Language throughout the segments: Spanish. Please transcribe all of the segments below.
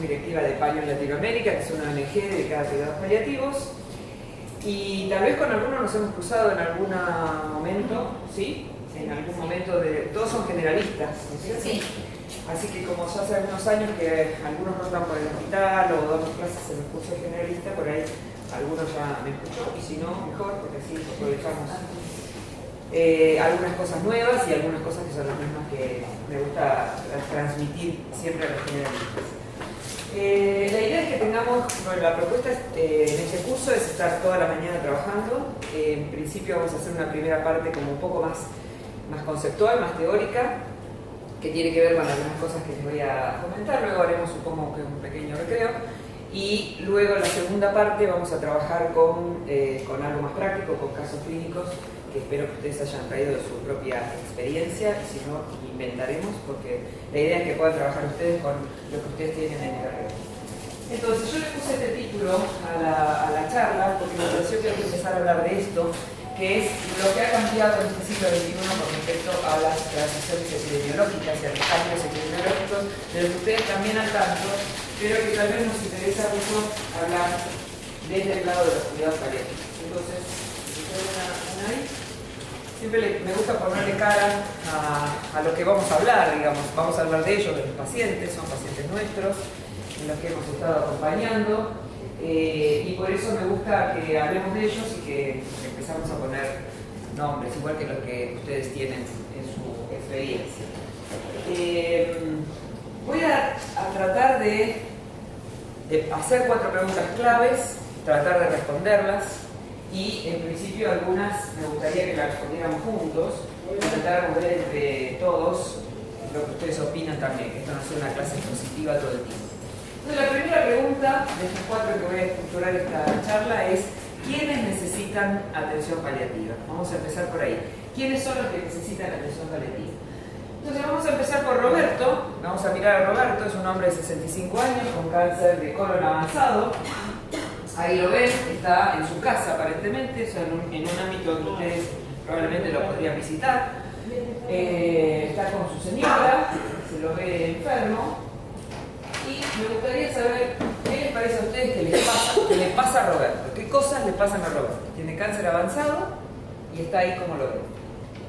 Comisión Directiva de Palio en Latinoamérica, que es una ONG dedicada a cuidados paliativos. Y tal vez con algunos nos hemos cruzado en algún momento, ¿sí? En algún momento todos son generalistas, ¿no es cierto? Sí. Así que como ya hace algunos años que algunos rotan por el hospital o damos clases en el curso de generalista, por ahí algunos ya me escuchó, y si no, mejor, porque así aprovechamos algunas cosas nuevas y algunas cosas que son las mismas que me gusta transmitir siempre a los generalistas. La idea es que tengamos, bueno, la propuesta en este curso es estar toda la mañana trabajando. En principio vamos a hacer una primera parte como un poco más conceptual, más teórica, que tiene que ver con algunas cosas que les voy a comentar. Luego haremos, supongo que un pequeño recreo. Y luego en la segunda parte vamos a trabajar con algo más práctico, con casos clínicos, que espero que ustedes hayan traído de su propia experiencia, y si no, inventaremos, porque la idea es que puedan trabajar ustedes con lo que ustedes tienen en el carrera. Entonces, yo le puse este título a la charla, porque me pareció que hay que empezar a hablar de esto, que es lo que ha cambiado en este siglo XXI con respecto a las transiciones epidemiológicas y a los cambios epidemiológicos, de los que ustedes también al tanto, pero que tal vez nos interesa mucho hablar desde el lado de los cuidados paliativos. Entonces, si ustedes ven ahí, siempre me gusta ponerle cara a lo que vamos a hablar, digamos. Vamos a hablar de ellos, de los pacientes, son pacientes nuestros, en los que hemos estado acompañando, y por eso me gusta que hablemos de ellos y que empezamos a poner nombres, igual que los que ustedes tienen en su experiencia. Voy a tratar de hacer 4 preguntas claves, tratar de responderlas, y en principio algunas me gustaría que las respondiéramos juntos, intentar ver entre todos lo que ustedes opinan también, que esto no sea una clase expositiva todo el tiempo. Entonces, la primera pregunta de estas 4 que voy a estructurar esta charla es: ¿quiénes necesitan atención paliativa? Vamos a empezar por ahí. ¿Quiénes son los que necesitan atención paliativa? Entonces vamos a empezar por Roberto. Vamos a mirar a Roberto, es un hombre de 65 años con cáncer de colon avanzado. Ahí lo ven, está en su casa aparentemente, o sea, en un ámbito donde ustedes probablemente lo podrían visitar. Está con su señora, se lo ve enfermo. Y me gustaría saber qué les parece a ustedes que les pasa a Roberto. ¿Qué cosas le pasan a Roberto? Tiene cáncer avanzado y está ahí como lo ven.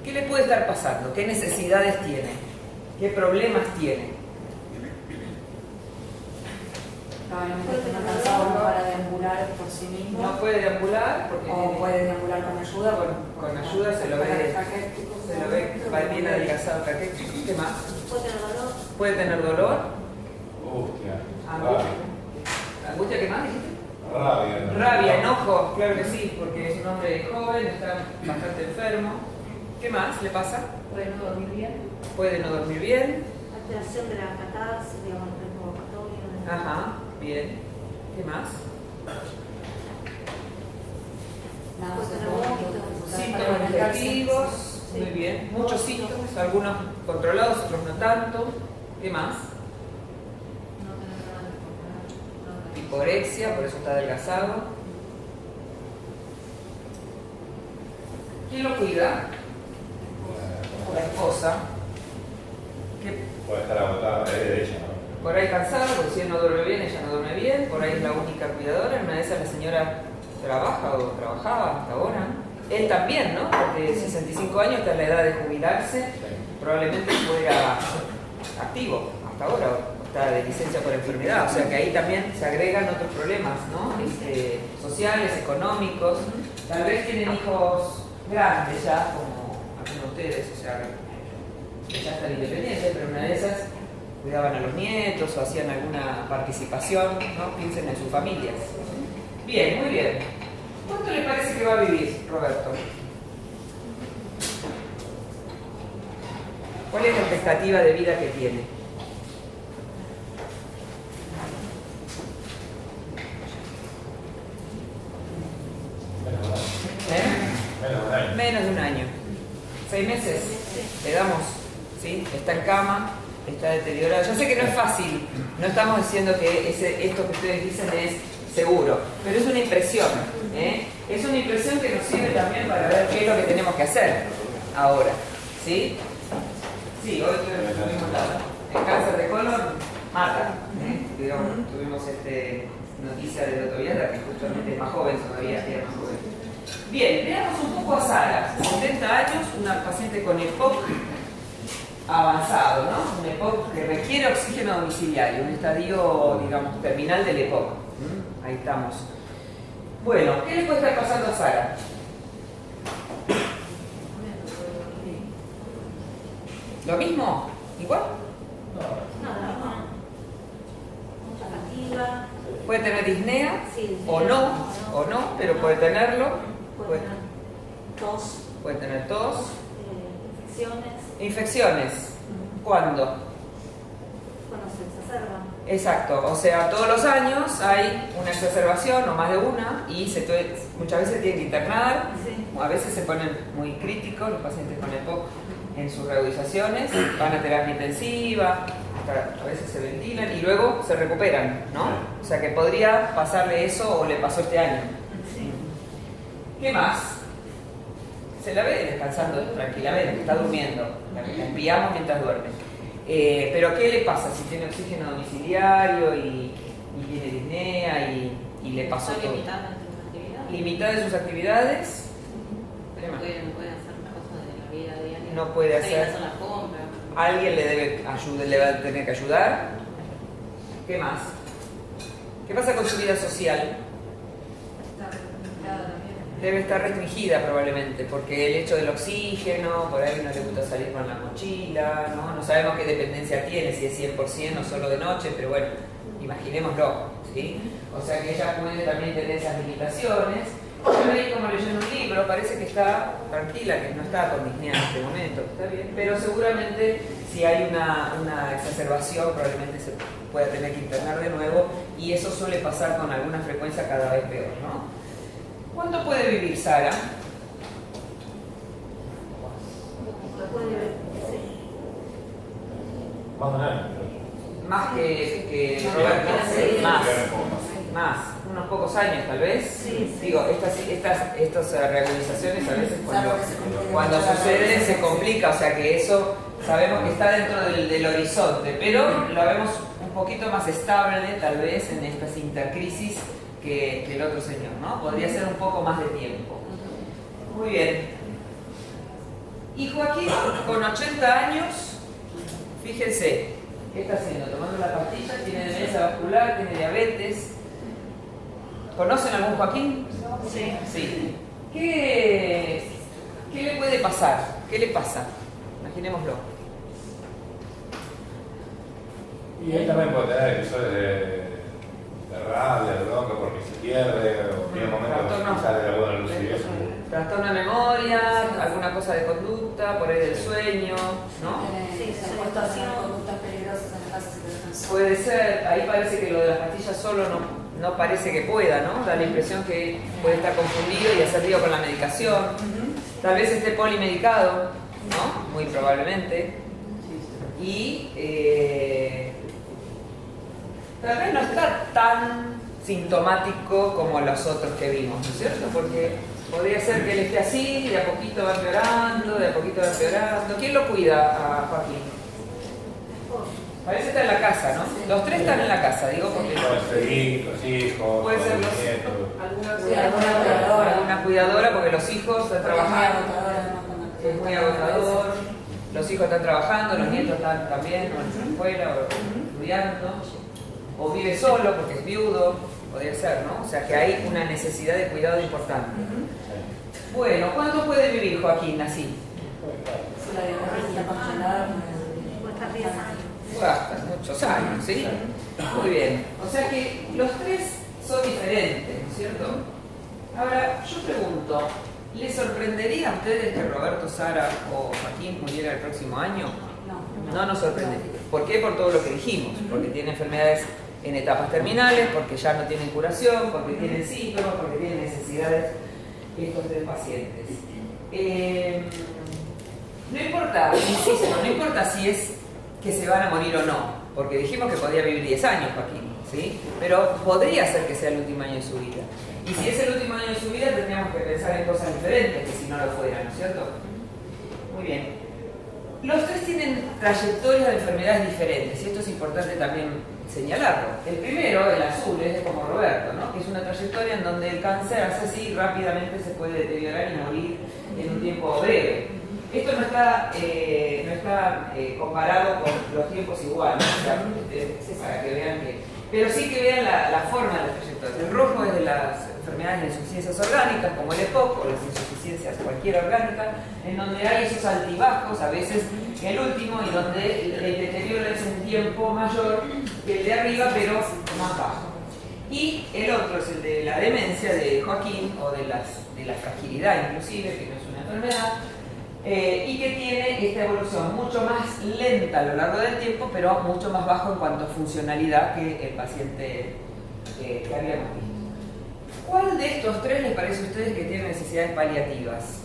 ¿Qué le puede estar pasando? ¿Qué necesidades tiene? ¿Qué problemas tiene? Probablemente esté cansado para deambular por sí mismo. No puede deambular porque o puede deambular con ayuda. Con ayuda se lo ve bien adelgazado, caquético. ¿Qué más? Puede tener dolor. Puede tener dolor. Angustia. ¿Angustia qué más dijiste? Rabia. Rabia, enojo, claro que sí, porque es un hombre joven, está bastante enfermo. ¿Qué más le pasa? Puede no dormir bien. Puede no dormir bien. Alteración de la catarsis, digamos, el provocatorio. Ajá, bien. ¿Qué más? Síntomas negativos, muy bien. Muchos síntomas, algunos controlados, otros no tanto. ¿Qué más? Hiporexia, por eso está adelgazado. ¿Quién lo cuida? La esposa. ¿Qué? Puede estar agotada, es de ella, ¿no? Por ahí cansada, porque si él no duerme bien, ella no duerme bien. Por ahí es la única cuidadora. Una de esas la señora trabaja o trabajaba hasta ahora. Él también, ¿no? Porque 65 años está en la edad de jubilarse. Probablemente fuera activo hasta ahora, o está de licencia por enfermedad. O sea que ahí también se agregan otros problemas, ¿no? Sociales, económicos. Tal vez tienen hijos grandes ya, como algunos de ustedes, o sea, que ya están independientes, pero una de esas cuidaban a los nietos o hacían alguna participación, ¿no? Piensen en sus familias. Bien, muy bien. ¿Cuánto le parece que va a vivir, Roberto? ¿Cuál es la expectativa de vida que tiene? Menos de un año. 6 meses. Le damos, ¿sí? Está en cama, está deteriorado. Yo sé que no es fácil. No estamos diciendo que esto que ustedes dicen es seguro, pero es una impresión. Es una impresión que nos sirve también para ver qué es lo que tenemos que hacer ahora. ¿Sí? Sí, hoy estoy en el mismo lado. El cáncer de colon mata. digamos, tuvimos noticia del otro día, que justamente es más joven todavía, era más joven. Bien, veamos un poco a Sara, 70 años, una paciente con EPOC avanzado, ¿no? Un EPOC que requiere oxígeno domiciliario, un estadio, digamos, terminal del EPOC. Ahí estamos. Bueno, ¿qué le puede estar pasando a Sara? ¿Lo mismo? ¿Igual? Nada, no. Mucha fatiga. Puede tener disnea, Sí, o no, pero puede tenerlo. Puede tener tos, Puede tener tos. infecciones, Infecciones. ¿Cuándo? cuando se exacerban. Exacto, o sea, todos los años hay una exacerbación o más de una y muchas veces tienen que internar, Sí. a veces se ponen muy críticos los pacientes con EPOC en sus reutilizaciones, van a terapia intensiva, a veces se ventilan y luego se recuperan, ¿no? O sea que podría pasarle eso o le pasó este año. Sí. ¿Qué más? Se la ve descansando tranquilamente, está durmiendo, la enviamos mientras duerme. Pero ¿qué le pasa si tiene oxígeno domiciliario y tiene disnea y le pasó todo? Limitada en sus actividades. Limitada en sus actividades, No puede hacer cosas de la vida diaria. no puede Salir a hacer, la compra. alguien le va a tener que ayudar. ¿Qué más? ¿Qué pasa con su vida social? Está limitada también. Debe estar restringida probablemente, porque el hecho del oxígeno, por ahí no le gusta salir con la mochila, ¿no? No sabemos qué dependencia tiene, si es 100% o solo de noche, pero bueno, imaginémoslo, ¿sí? O sea que ella puede también tener esas limitaciones. Yo leí como leyendo un libro, parece que está tranquila, que no está con disnea en este momento, está bien, pero seguramente si hay una exacerbación probablemente se pueda tener que internar de nuevo y eso suele pasar con alguna frecuencia cada vez peor, ¿no? ¿Cuánto puede vivir Sara? Puede ver, sí. Más de un año. Más que Roberto, Sí. más, unos pocos años tal vez. Sí, sí. Digo, estas reagudizaciones a veces Salvo que se complique cuando mucho la sucede se reagudización. complica, o sea que eso sabemos que está dentro del horizonte, pero lo vemos un poquito más estable tal vez en estas intercrisis que el otro señor, ¿no? Podría ser un poco más de tiempo. Muy bien. Y Joaquín, con 80 años, fíjense, ¿qué está haciendo? Tomando la pastilla, tiene demencia vascular, tiene diabetes. ¿Conocen algún Joaquín? Sí. Sí. ¿Qué le puede pasar? ¿Qué le pasa? Imaginémoslo. Y ahí también puede tener episodios de rabia, de bronca, porque se pierde, o tiene momentos Trastorno. quizás de alguna lucidez. Trastorno de memoria, alguna cosa de conducta, por ahí del sueño, ¿no? Sí, Se han puesto a hacer conductas peligrosas en la casa si te dejan solo. Puede ser, ahí parece que lo de las pastillas solo no parece que pueda, ¿no? Da la impresión que puede estar confundido y hacer lío con la medicación. Tal vez esté polimedicado, ¿no? Muy probablemente. Y tal vez no está tan sintomático como los otros que vimos, ¿no es cierto? Porque podría ser que él esté así, de a poquito va empeorando, de a poquito va empeorando. ¿Quién lo cuida a Joaquín? Parece estar en la casa, ¿no? Los tres están en la casa, digo, porque Puede ser los hijos, puede ser los nietos. Alguna cuidadora. alguna cuidadora, porque los hijos están Porque es muy trabajando. agotador, además, cuando Es muy agotador, los hijos están trabajando, los nietos están también, o en la escuela, o estudiando, o vive solo porque es viudo, podría ser, ¿no? O sea que hay una necesidad de cuidado importante. Bueno, ¿cuánto puede vivir Joaquín así? Si la diabetes está controlada, Puede estar 10 años. Basta, muchos años, ¿sí? Muy bien. O sea que los tres son diferentes, ¿no es cierto? Ahora, yo pregunto, ¿les sorprendería a ustedes que Roberto, Sara o Joaquín muriera el próximo año? No nos sorprendería. ¿Por qué? Por todo lo que dijimos. Porque tiene enfermedades en etapas terminales, porque ya no tienen curación, porque tienen síntomas, porque tienen necesidades estos tres pacientes. No importa, insisto, no importa si es que se van a morir o no, porque dijimos que podía vivir 10 años Joaquín, ¿sí? Pero podría ser que sea el último año de su vida. Y si es el último año de su vida, tendríamos que pensar en cosas diferentes que si no lo fuera, ¿no es cierto? Muy bien. Los tres tienen trayectorias de enfermedades diferentes y esto es importante también señalarlo. El primero, el azul, es como Roberto, ¿no? Que es una trayectoria en donde el cáncer hace así rápidamente se puede deteriorar y morir en un tiempo breve. Esto no está comparado con los tiempos iguales, o sea, es para que vean que... Pero sí que vean la forma de las trayectorias. El rojo es de las enfermedades de insuficiencias orgánicas, como el EPOC o las insuficiencias cualquiera orgánica, en donde hay esos altibajos, a veces el último, y donde el deterioro es un tiempo mayor que el de arriba, pero más bajo. Y el otro es el de la demencia de Joaquín, o de la fragilidad inclusive, que no es una enfermedad, y que tiene esta evolución mucho más lenta a lo largo del tiempo, pero mucho más bajo en cuanto a funcionalidad que el paciente que habíamos visto. ¿Cuál de estos tres les parece a ustedes que tiene necesidades paliativas?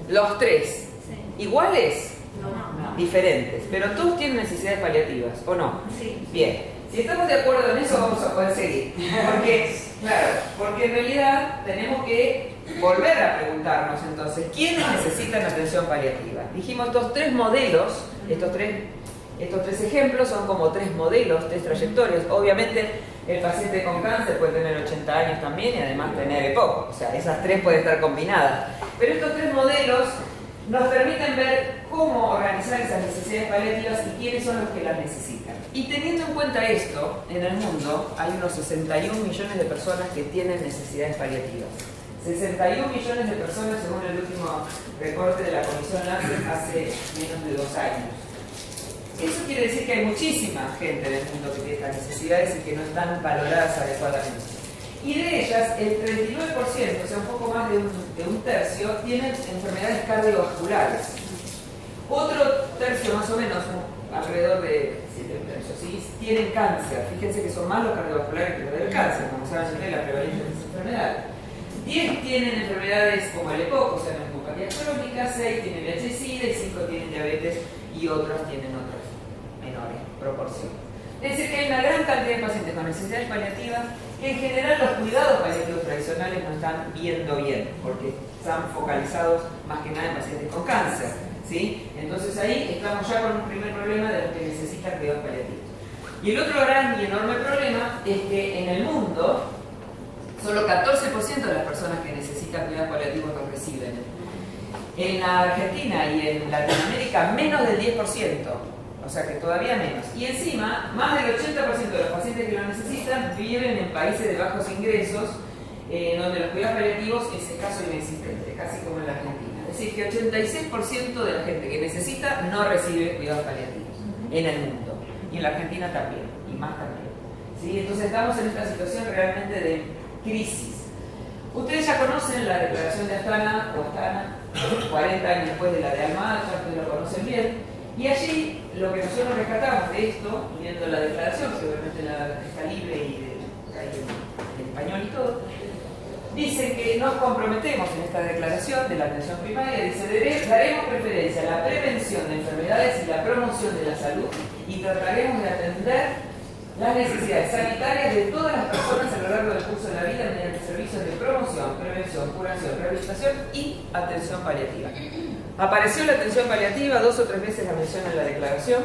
Los tres. Sí. ¿Iguales? No. Diferentes. Pero todos tienen necesidades paliativas, ¿o no? Sí. Bien. Si estamos de acuerdo en eso, vamos a poder seguir. Porque en realidad tenemos que volver a preguntarnos entonces, ¿quiénes necesitan atención paliativa? Dijimos estos tres modelos, estos tres ejemplos son como tres modelos, tres trayectorias. Obviamente el paciente con cáncer puede tener 80 años también y además tener EPOC, o sea, esas tres pueden estar combinadas. Pero estos tres modelos nos permiten ver cómo organizar esas necesidades paliativas y quiénes son los que las necesitan. Y teniendo en cuenta esto, en el mundo hay unos 61 millones de personas que tienen necesidades paliativas. 61 millones de personas según el último recorte de la Comisión Lancet hace menos de 2 años. Eso quiere decir que hay muchísima gente en el mundo que tiene estas necesidades y que no están valoradas adecuadamente. Y de ellas, el 39%, o sea, un poco más de un tercio, tienen enfermedades cardiovasculares. Otro tercio, más o menos, alrededor de 7 tercios, ¿sí?, tienen cáncer. Fíjense que son más los cardiovasculares que los del cáncer, como saben ustedes, la prevalencia de esa enfermedad. 10 tienen enfermedades como el EPOC, o sea, neumopatías crónicas, 6 tienen VIH-Sida y 5 tienen diabetes y otros tienen otras menores proporciones. Es decir, que hay una gran cantidad de pacientes con necesidades paliativas que en general los cuidados paliativos tradicionales no están viendo bien, porque están focalizados más que nada en pacientes con cáncer, ¿sí? Entonces ahí estamos ya con un primer problema de los que necesitan cuidados paliativos. Y el otro gran y enorme problema es que en el mundo solo 14% de las personas que necesitan cuidados paliativos los reciben. En la Argentina y en Latinoamérica menos del 10%. O sea que todavía menos. Y encima, más del 80% de los pacientes que lo necesitan viven en países de bajos ingresos, donde los cuidados paliativos es escaso e inexistente, casi como en la Argentina. Es decir, que 86% de la gente que necesita no recibe cuidados paliativos en el mundo. Y en la Argentina también, y más también. ¿Sí? Entonces estamos en esta situación realmente de crisis. Ustedes ya conocen la declaración de Astana, 40 años después de la de Alma Ata, ustedes lo conocen bien. Y allí lo que nosotros rescatamos de esto, viendo la declaración, que obviamente está libre y hay en español y todo, dice que nos comprometemos en esta declaración de la atención primaria, dice, daremos preferencia a la prevención de enfermedades y la promoción de la salud y trataremos de atender las necesidades sanitarias de todas las personas a lo largo del curso de la vida mediante servicios de promoción, prevención, curación, rehabilitación y atención paliativa. Apareció la atención paliativa, 2 o 3 veces la menciona en la declaración,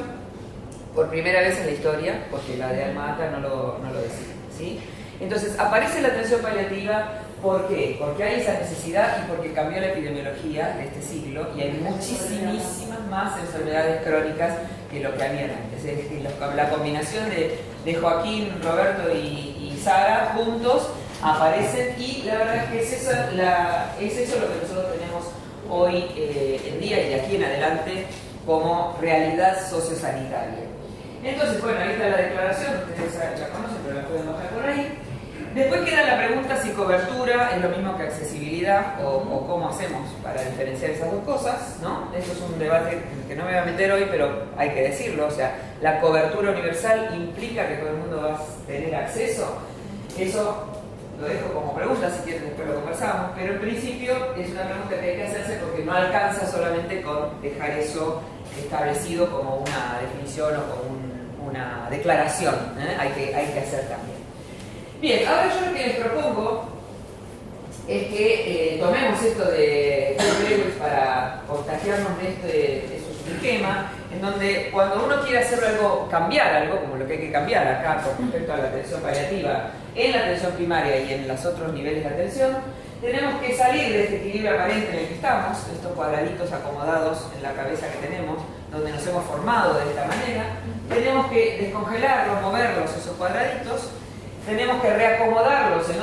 por primera vez en la historia, porque la de Alma Ata no lo decía, ¿sí? Entonces, aparece la atención paliativa, ¿por qué? Porque hay esa necesidad y porque cambió la epidemiología de este siglo y hay muchísimas más enfermedades crónicas que lo que había antes. Es decir, la combinación de Joaquín, Roberto y Sara juntos aparecen y la verdad es que es eso lo que nosotros tenemos hoy en día y de aquí en adelante como realidad sociosanitaria. Entonces, bueno, ahí está la declaración, ustedes la conocen, pero la pueden bajar por ahí. Después queda la pregunta si cobertura es lo mismo que accesibilidad o cómo hacemos para diferenciar esas dos cosas, ¿no? Eso es un debate que no me voy a meter hoy, pero hay que decirlo. O sea, la cobertura universal implica que todo el mundo va a tener acceso. Eso lo dejo como pregunta, si quieren después lo conversamos, pero en principio es una pregunta que hay que hacerse porque no alcanza solamente con dejar eso establecido como una definición o como una declaración, ¿eh? Hay que hacer también. Bien, ahora yo lo que les propongo es que tomemos esto de Gregory para contagiarnos de su esquema, en donde cuando uno quiere hacer algo, cambiar algo, como lo que hay que cambiar acá con respecto a la atención paliativa en la atención primaria y en los otros niveles de atención, tenemos que salir de este equilibrio aparente en el que estamos, estos cuadraditos acomodados en la cabeza que tenemos, donde nos hemos formado de esta manera. Tenemos que descongelarlos, moverlos, esos cuadraditos. Tenemos que reacomodarlos en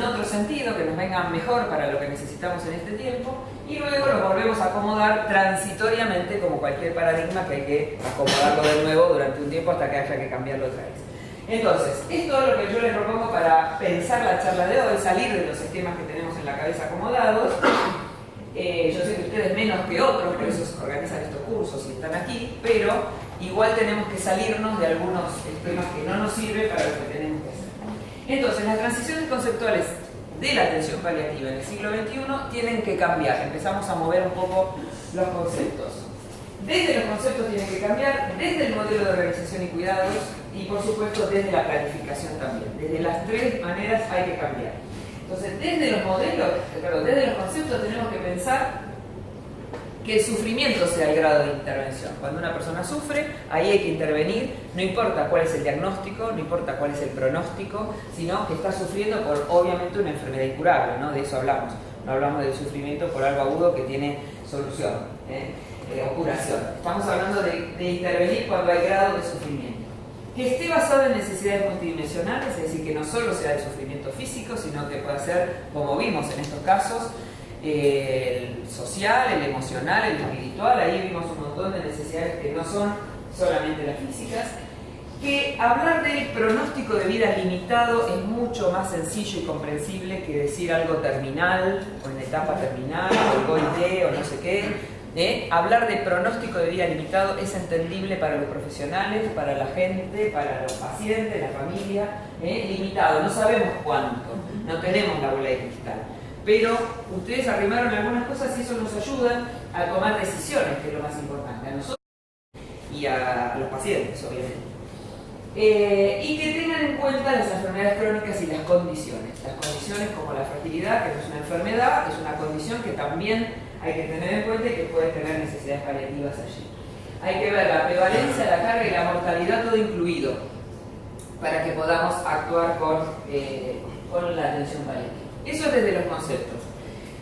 otro sentido, que nos vengan mejor para lo que necesitamos en este tiempo. Y luego los volvemos a acomodar transitoriamente, como cualquier paradigma que hay que acomodarlo de nuevo durante un tiempo hasta que haya que cambiarlo otra vez. Entonces, es todo lo que yo les propongo para pensar la charla de hoy, salir de los esquemas que tenemos en la cabeza acomodados. Yo sé que ustedes menos que otros, por eso se organizan estos cursos y están aquí, pero igual tenemos que salirnos de algunos esquemas que no nos sirven para lo que tenemos que hacer. Entonces, las transiciones conceptuales de la atención paliativa en el siglo XXI tienen que cambiar. Empezamos a mover un poco los conceptos. Desde los conceptos tienen que cambiar, desde el modelo de organización y cuidados y por supuesto desde la planificación también. Desde las tres maneras hay que cambiar. Entonces, desde los conceptos tenemos que pensar que el sufrimiento sea el grado de intervención. Cuando una persona sufre, ahí hay que intervenir, no importa cuál es el diagnóstico, no importa cuál es el pronóstico, sino que está sufriendo por, obviamente, una enfermedad incurable, ¿no? De eso hablamos. No hablamos del sufrimiento por algo agudo que tiene solución, o curación. Estamos hablando de intervenir cuando hay grado de sufrimiento. Que esté basado en necesidades multidimensionales, es decir, que no solo sea el sufrimiento físico, sino que pueda ser, como vimos en estos casos, el social, el emocional, el espiritual. Ahí vimos un montón de necesidades que no son solamente las físicas. Que hablar del pronóstico de vida limitado es mucho más sencillo y comprensible que decir algo terminal, o en etapa terminal, o el GOIT, o no sé qué. Hablar de pronóstico de vida limitado es entendible para los profesionales, para la gente, para los pacientes, la familia. Limitado, no sabemos cuánto, no tenemos la bola de cristal. Pero ustedes arrimaron algunas cosas y eso nos ayuda a tomar decisiones, que es lo más importante, a nosotros y a los pacientes, obviamente. Y que tengan en cuenta las enfermedades crónicas y las condiciones. Las condiciones como la fertilidad, que no es una enfermedad, es una condición que también hay que tener en cuenta y que puede tener necesidades paliativas allí. Hay que ver la prevalencia, la carga y la mortalidad, todo incluido, para que podamos actuar con la atención paliativa. Eso es desde los conceptos.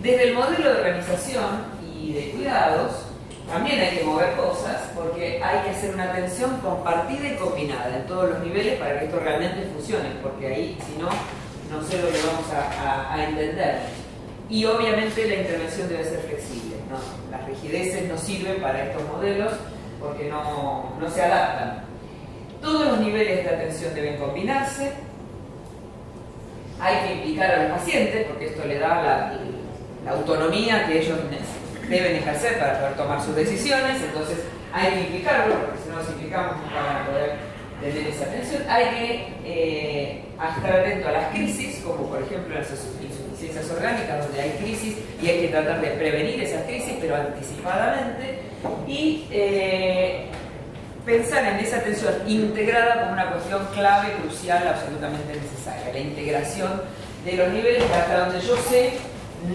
Desde el modelo de organización y de cuidados, también hay que mover cosas, porque hay que hacer una atención compartida y combinada en todos los niveles para que esto realmente funcione, porque ahí, si no, no sé lo que vamos a entender. Y obviamente la intervención debe ser flexible, ¿no? Las rigideces no sirven para estos modelos porque no se adaptan. Todos los niveles de atención deben combinarse. Hay que implicar a los pacientes porque esto le da la autonomía que ellos deben ejercer para poder tomar sus decisiones. Entonces hay que implicarlos, porque si no los implicamos nunca van a poder tener esa atención. Hay que estar atento a las crisis, como por ejemplo las insuficiencias orgánicas, donde hay crisis y hay que tratar de prevenir esas crisis, pero anticipadamente. Y pensar en esa atención integrada como una cuestión clave, crucial, absolutamente necesaria. La integración de los niveles que hasta donde yo sé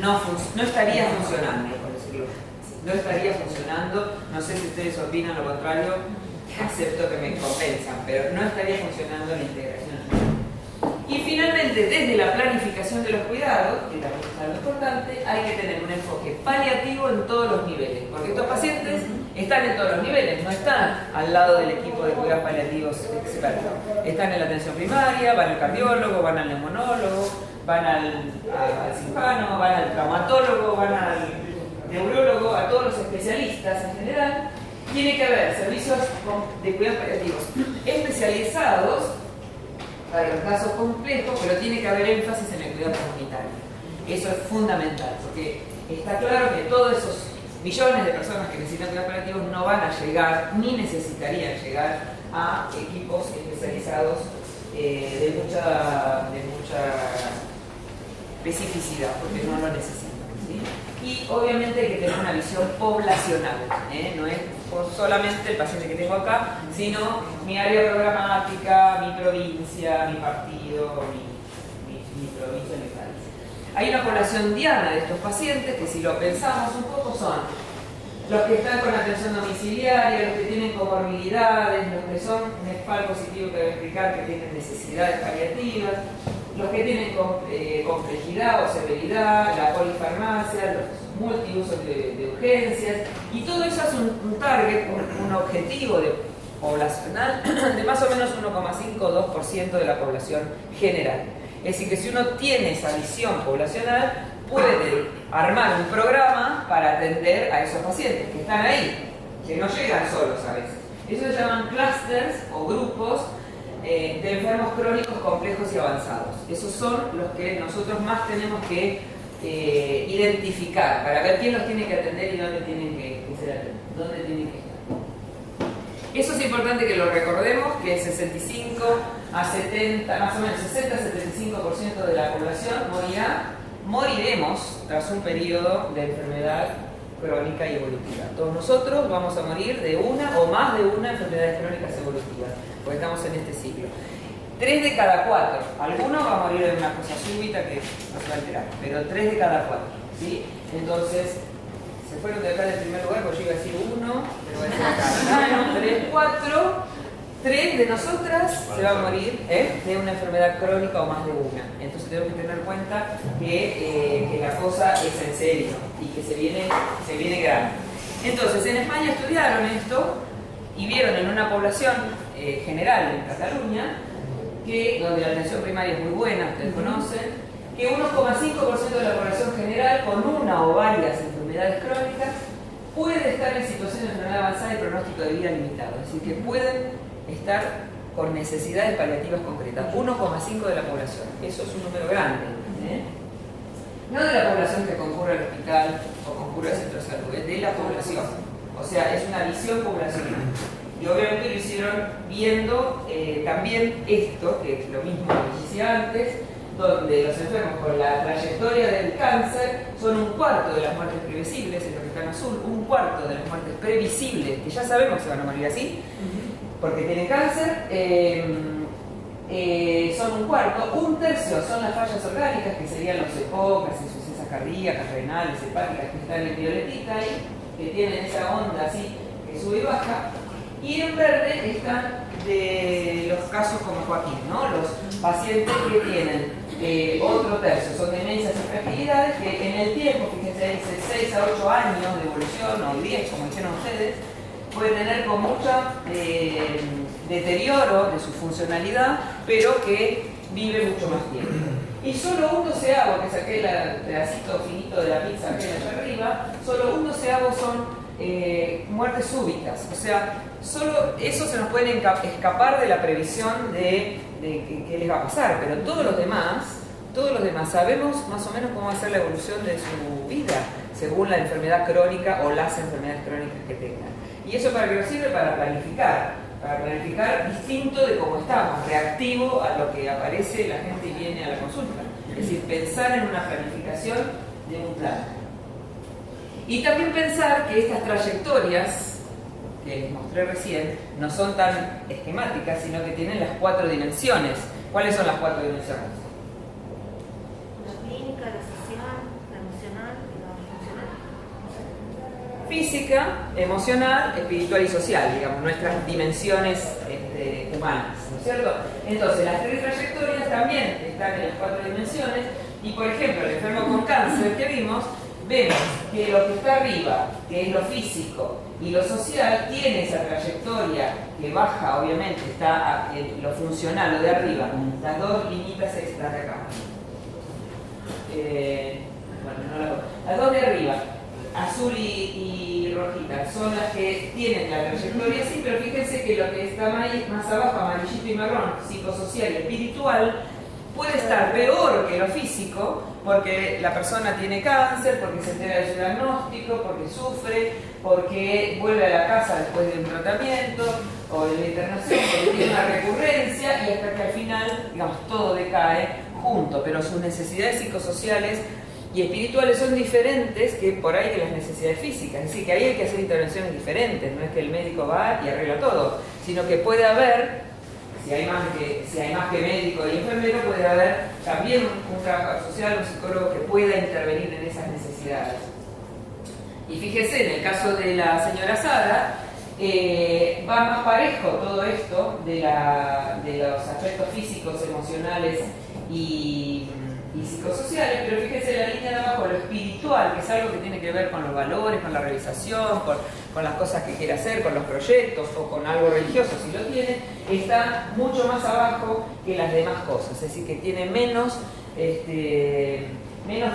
no estaría funcionando, por decirlo así. No estaría funcionando, no sé si ustedes opinan lo contrario, acepto que me compensan, pero no estaría funcionando la integración. Y finalmente, desde la planificación de los cuidados, que también es algo importante, hay que tener un enfoque paliativo en todos los niveles, porque estos pacientes están en todos los niveles, no están al lado del equipo de cuidados paliativos expertos. Están en la atención primaria, van al cardiólogo, van al neumonólogo, van al cirujano, van al traumatólogo, van al neurólogo, a todos los especialistas en general. Tiene que haber servicios de cuidados paliativos especializados para los casos complejos, pero tiene que haber énfasis en el cuidado comunitario. Eso es fundamental, porque está claro que todos esos millones de personas que necesitan cuidados paliativos no van a llegar, ni necesitarían llegar a equipos especializados de mucha especificidad, porque no lo necesitan, ¿sí? Y obviamente hay que tener una visión poblacional, no es solamente el paciente que tengo acá, sino mi área programática, mi provincia, mi partido, mi provincia, mi país. Hay una población diana de estos pacientes que, si lo pensamos un poco, son los que están con atención domiciliaria, los que tienen comorbilidades, los que son NESPAL positivo, que voy a explicar que tienen necesidades paliativas, los que tienen complejidad o severidad, la polifarmacia, los multiusos de urgencias, y todo eso es un target, un objetivo poblacional de más o menos 1,5 o 2% de la población general. Es decir, que si uno tiene esa visión poblacional, puede armar un programa para atender a esos pacientes que están ahí, que no llegan solos a veces. Eso se llaman clusters o grupos de enfermos crónicos complejos y avanzados. Esos son los que nosotros más tenemos que identificar para ver quién los tiene que atender y dónde tienen que ser atendidos, dónde tienen que estar. Eso es importante que lo recordemos, que el 65 a 70, más o menos 60-75% de la población moriremos tras un periodo de enfermedad crónica y evolutiva. Todos nosotros vamos a morir de una o más de una enfermedades crónicas evolutivas, porque estamos en este ciclo. 3 de cada 4, alguno va a morir de una cosa súbita que no se va a enterar, pero 3 de cada 4, ¿sí? Entonces, se fueron de acá del primer lugar, porque yo iba a decir 1, pero voy a decir acá. 3, 4, 3 de nosotras se va a morir de una enfermedad crónica o más de una. Entonces tenemos que tener en cuenta que la cosa es en serio y que se viene grande. Entonces, en España estudiaron esto y vieron en una población general en Cataluña, donde la atención primaria es muy buena, ustedes conocen, que 1,5% de la población general con una o varias enfermedades crónicas puede estar en situación de enfermedad avanzada y pronóstico de vida limitado. Es decir, que pueden estar con necesidades paliativas concretas. 1,5% de la población. Eso es un número grande. No de la población que concurre al hospital o concurre al centro de salud, es de la población. O sea, es una visión poblacional. Y obviamente lo hicieron viendo también esto, que es lo mismo que decía antes, donde los enfermos con la trayectoria del cáncer son 1/4 de las muertes previsibles, en lo que está en azul, 1/4 de las muertes previsibles, que ya sabemos que se van a morir así, porque tienen cáncer, son 1/4, 1/3 son las fallas orgánicas, que serían los EPOC, las insuficiencias cardíacas, renales, hepáticas, que están en violetita ahí, que tienen esa onda así, que sube y baja, y en verde están de los casos como Joaquín, ¿no? Los pacientes que tienen otro tercio, son demencias y fragilidades que en el tiempo, fíjense, dice 6 a 8 años de evolución, o 10 como hicieron ustedes, puede tener con mucho deterioro de su funcionalidad, pero que vive mucho más tiempo. Y solo 1/12, que saqué el pedacito finito de la pizza que hay allá arriba, solo 1/12 son muertes súbitas. O sea, solo eso se nos puede escapar de la previsión de qué les va a pasar, pero todos los demás sabemos más o menos cómo va a ser la evolución de su vida, según la enfermedad crónica o las enfermedades crónicas que tengan. ¿Y eso para qué nos sirve? Para planificar distinto de cómo estamos, reactivo a lo que aparece, la gente viene a la consulta. Es decir, pensar en una planificación de un plan. Y también pensar que estas trayectorias que les mostré recién no son tan esquemáticas, sino que tienen las 4 dimensiones. ¿Cuáles son las 4 dimensiones? La clínica, la social, la emocional y la funcional. Física, emocional, espiritual y social, digamos, nuestras dimensiones humanas, ¿no es cierto? Entonces, las 3 trayectorias también están en las 4 dimensiones, y por ejemplo, el enfermo con cáncer que vemos que lo que está arriba, que es lo físico, y lo social, tiene esa trayectoria que baja, obviamente, está lo funcional, lo de arriba, las 2 linitas extras de acá. Las 2 de arriba, azul y rojita, son las que tienen la trayectoria así, pero fíjense que lo que está más abajo, amarillito y marrón, psicosocial y espiritual, puede estar peor que lo físico, porque la persona tiene cáncer, porque se entera de su diagnóstico, porque sufre, porque vuelve a la casa después de un tratamiento o de la internación, porque tiene una recurrencia, y hasta que al final, digamos, todo decae junto, pero sus necesidades psicosociales y espirituales son diferentes que por ahí que las necesidades físicas. Es decir, que ahí hay que hacer intervenciones diferentes, no es que el médico va y arregla todo, sino que puede haber Si hay más que médico y enfermero, puede haber también un trabajador social, un psicólogo que pueda intervenir en esas necesidades. Y fíjese, en el caso de la señora Sara, va más parejo todo esto de los aspectos físicos, emocionales y psicosociales, pero fíjese la línea de abajo, lo espiritual, que es algo que tiene que ver con los valores, con la realización, con las cosas que quiere hacer, con los proyectos o con algo religioso, si lo tiene, está mucho más abajo que las demás cosas, es decir, que tiene menos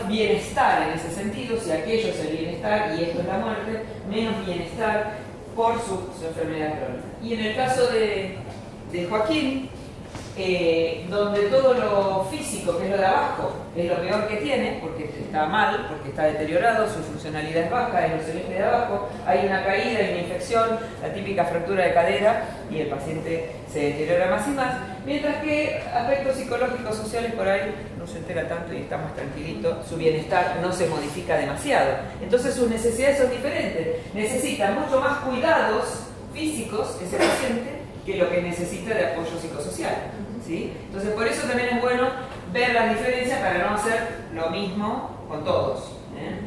bienestar en ese sentido, si aquello es el bienestar y esto es la muerte, menos bienestar por su enfermedad crónica. Y en el caso de Joaquín, donde todo lo físico, que es lo de abajo, es lo peor que tiene, porque está mal, porque está deteriorado, su funcionalidad es baja, en los ejes de abajo, hay una caída, hay una infección, la típica fractura de cadera, y el paciente se deteriora más y más, mientras que aspectos psicológicos, sociales, por ahí no se entera tanto y está más tranquilito, su bienestar no se modifica demasiado. Entonces sus necesidades son diferentes, necesita mucho más cuidados físicos ese paciente que lo que necesita de apoyo psicosocial, ¿sí? Entonces por eso también es bueno ver las diferencias para no hacer lo mismo con todos, ¿eh?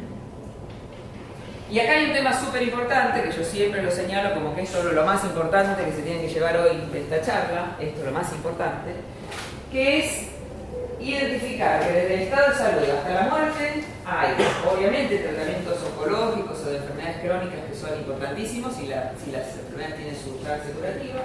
Y acá hay un tema súper importante que yo siempre lo señalo como que esto es lo más importante que se tiene que llevar hoy de esta charla, esto es lo más importante, que es identificar que desde el estado de salud hasta la muerte hay obviamente tratamientos oncológicos o de enfermedades crónicas que son importantísimos si las enfermedades tienen su chance curativa.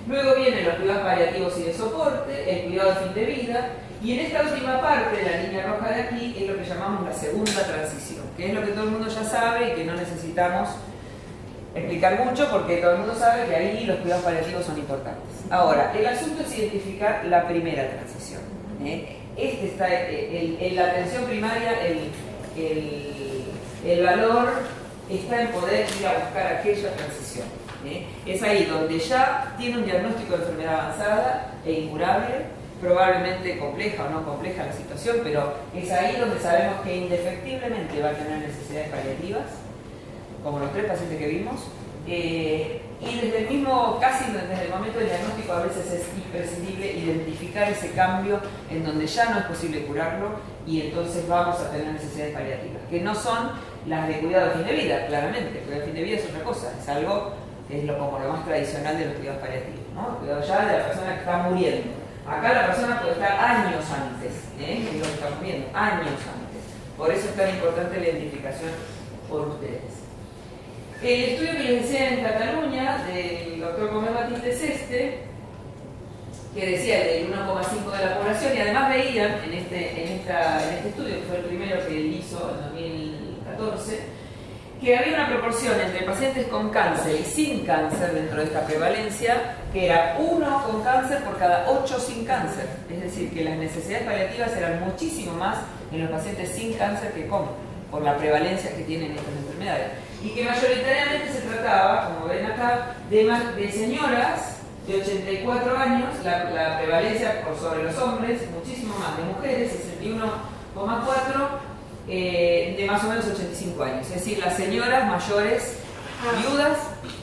Luego vienen los cuidados paliativos y de soporte, el cuidado de fin de vida, y en esta última parte de la línea roja de aquí es lo que llamamos la segunda transición, que es lo que todo el mundo ya sabe y que no necesitamos explicar mucho porque todo el mundo sabe que ahí los cuidados paliativos son importantes. Ahora, el asunto es identificar la primera transición. Este está en la atención primaria, el valor está en poder ir a buscar aquella transición. Es ahí donde ya tiene un diagnóstico de enfermedad avanzada e incurable, probablemente compleja o no compleja la situación, pero es ahí donde sabemos que indefectiblemente va a tener necesidades paliativas, como los 3 pacientes que vimos, y desde el mismo, casi desde el momento del diagnóstico, a veces es imprescindible identificar ese cambio en donde ya no es posible curarlo y entonces vamos a tener necesidades paliativas, que no son las de cuidado de fin de vida, claramente. El cuidado de fin de vida es otra cosa, es algo que es como lo más tradicional de los cuidados paliativos, ¿no? El cuidado ya de la persona que está muriendo. Acá la persona puede estar años antes, es lo que estamos viendo, años antes. Por eso es tan importante la identificación por ustedes. El estudio que les decía en Cataluña, del doctor Gómez Batiste, es este, que decía del 1,5 de la población, y además veían en este estudio, que fue el primero que él hizo en 2014, que había una proporción entre pacientes con cáncer y sin cáncer dentro de esta prevalencia, que era 1 con cáncer por cada 8 sin cáncer. Es decir, que las necesidades paliativas eran muchísimo más en los pacientes sin cáncer que con, por la prevalencia que tienen estas enfermedades. Y que mayoritariamente se trataba, como ven acá, de señoras de 84 años, la prevalencia por sobre los hombres, muchísimo más, de mujeres, 61,4, de más o menos 85 años. Es decir, las señoras mayores, viudas,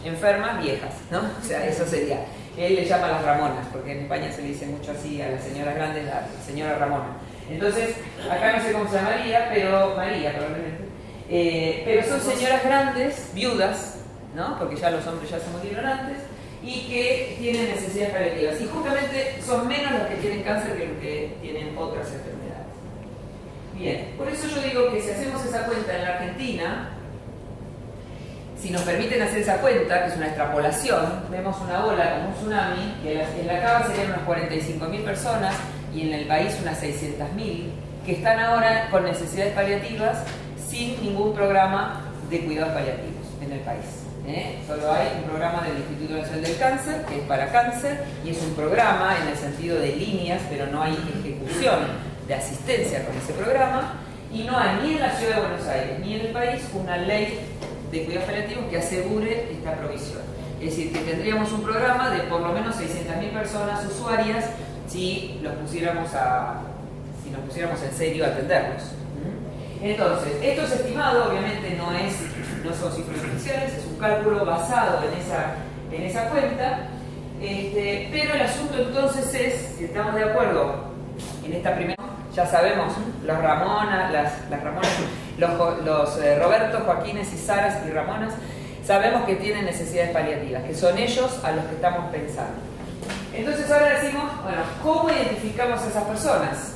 enfermas, viejas, ¿no? O sea, eso sería. Él le llama las Ramonas, porque en España se le dice mucho así a las señoras grandes, la señora Ramona. Entonces, acá no sé cómo se llamaría, pero María probablemente. Pero son señoras grandes, viudas, ¿no? Porque ya los hombres ya se murieron antes, y que tienen necesidades paliativas. Y justamente son menos los que tienen cáncer que los que tienen otras enfermedades. Bien, por eso yo digo que si hacemos esa cuenta en la Argentina, si nos permiten hacer esa cuenta, que es una extrapolación, vemos una bola como un tsunami, que en la cava serían unas 45.000 personas y en el país unas 600.000, que están ahora con necesidades paliativas sin ningún programa de cuidados paliativos en el país. Solo hay un programa del Instituto Nacional del Cáncer, que es para cáncer, y es un programa en el sentido de líneas, pero no hay ejecución de asistencia con ese programa, y no hay ni en la Ciudad de Buenos Aires ni en el país una ley de cuidados paliativos que asegure esta provisión. Es decir, que tendríamos un programa de por lo menos 600.000 personas usuarias si nos pusiéramos en serio a atenderlos. Entonces, esto es estimado, obviamente no son cifras oficiales, es un cálculo basado en esa cuenta, Pero el asunto entonces es, si estamos de acuerdo en esta primera, ya sabemos, los Ramonas, las Ramonas, los Robertos, Joaquines y Saras y Ramonas, sabemos que tienen necesidades paliativas, que son ellos a los que estamos pensando. Entonces ahora decimos, bueno, ¿cómo identificamos a esas personas?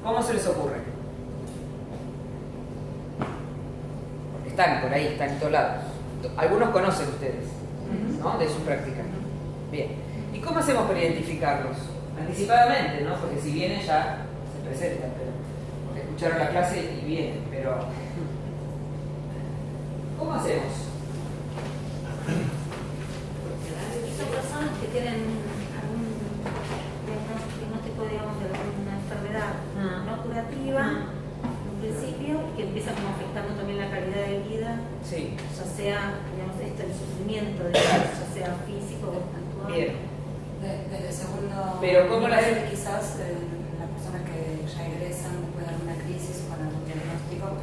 ¿Cómo se les ocurre? Porque están por ahí, están en todos lados. Algunos conocen ustedes, ¿no? De su práctica. Bien. ¿Y cómo hacemos para identificarlos? Anticipadamente, ¿no? Porque si vienen ya se presentan, pero porque escucharon la clase y vienen, pero ¿cómo hacemos? Son personas que tienen algún diagnóstico, digamos, de alguna enfermedad no curativa, en principio, que empieza como afectando también la calidad de vida, Sí. ya sea, digamos, el sufrimiento, digamos, ya sea físico o espiritual. Bien. Desde segundo Pero ¿cómo nivel, quizás las personas que ya egresan después de alguna crisis o con algún diagnóstico,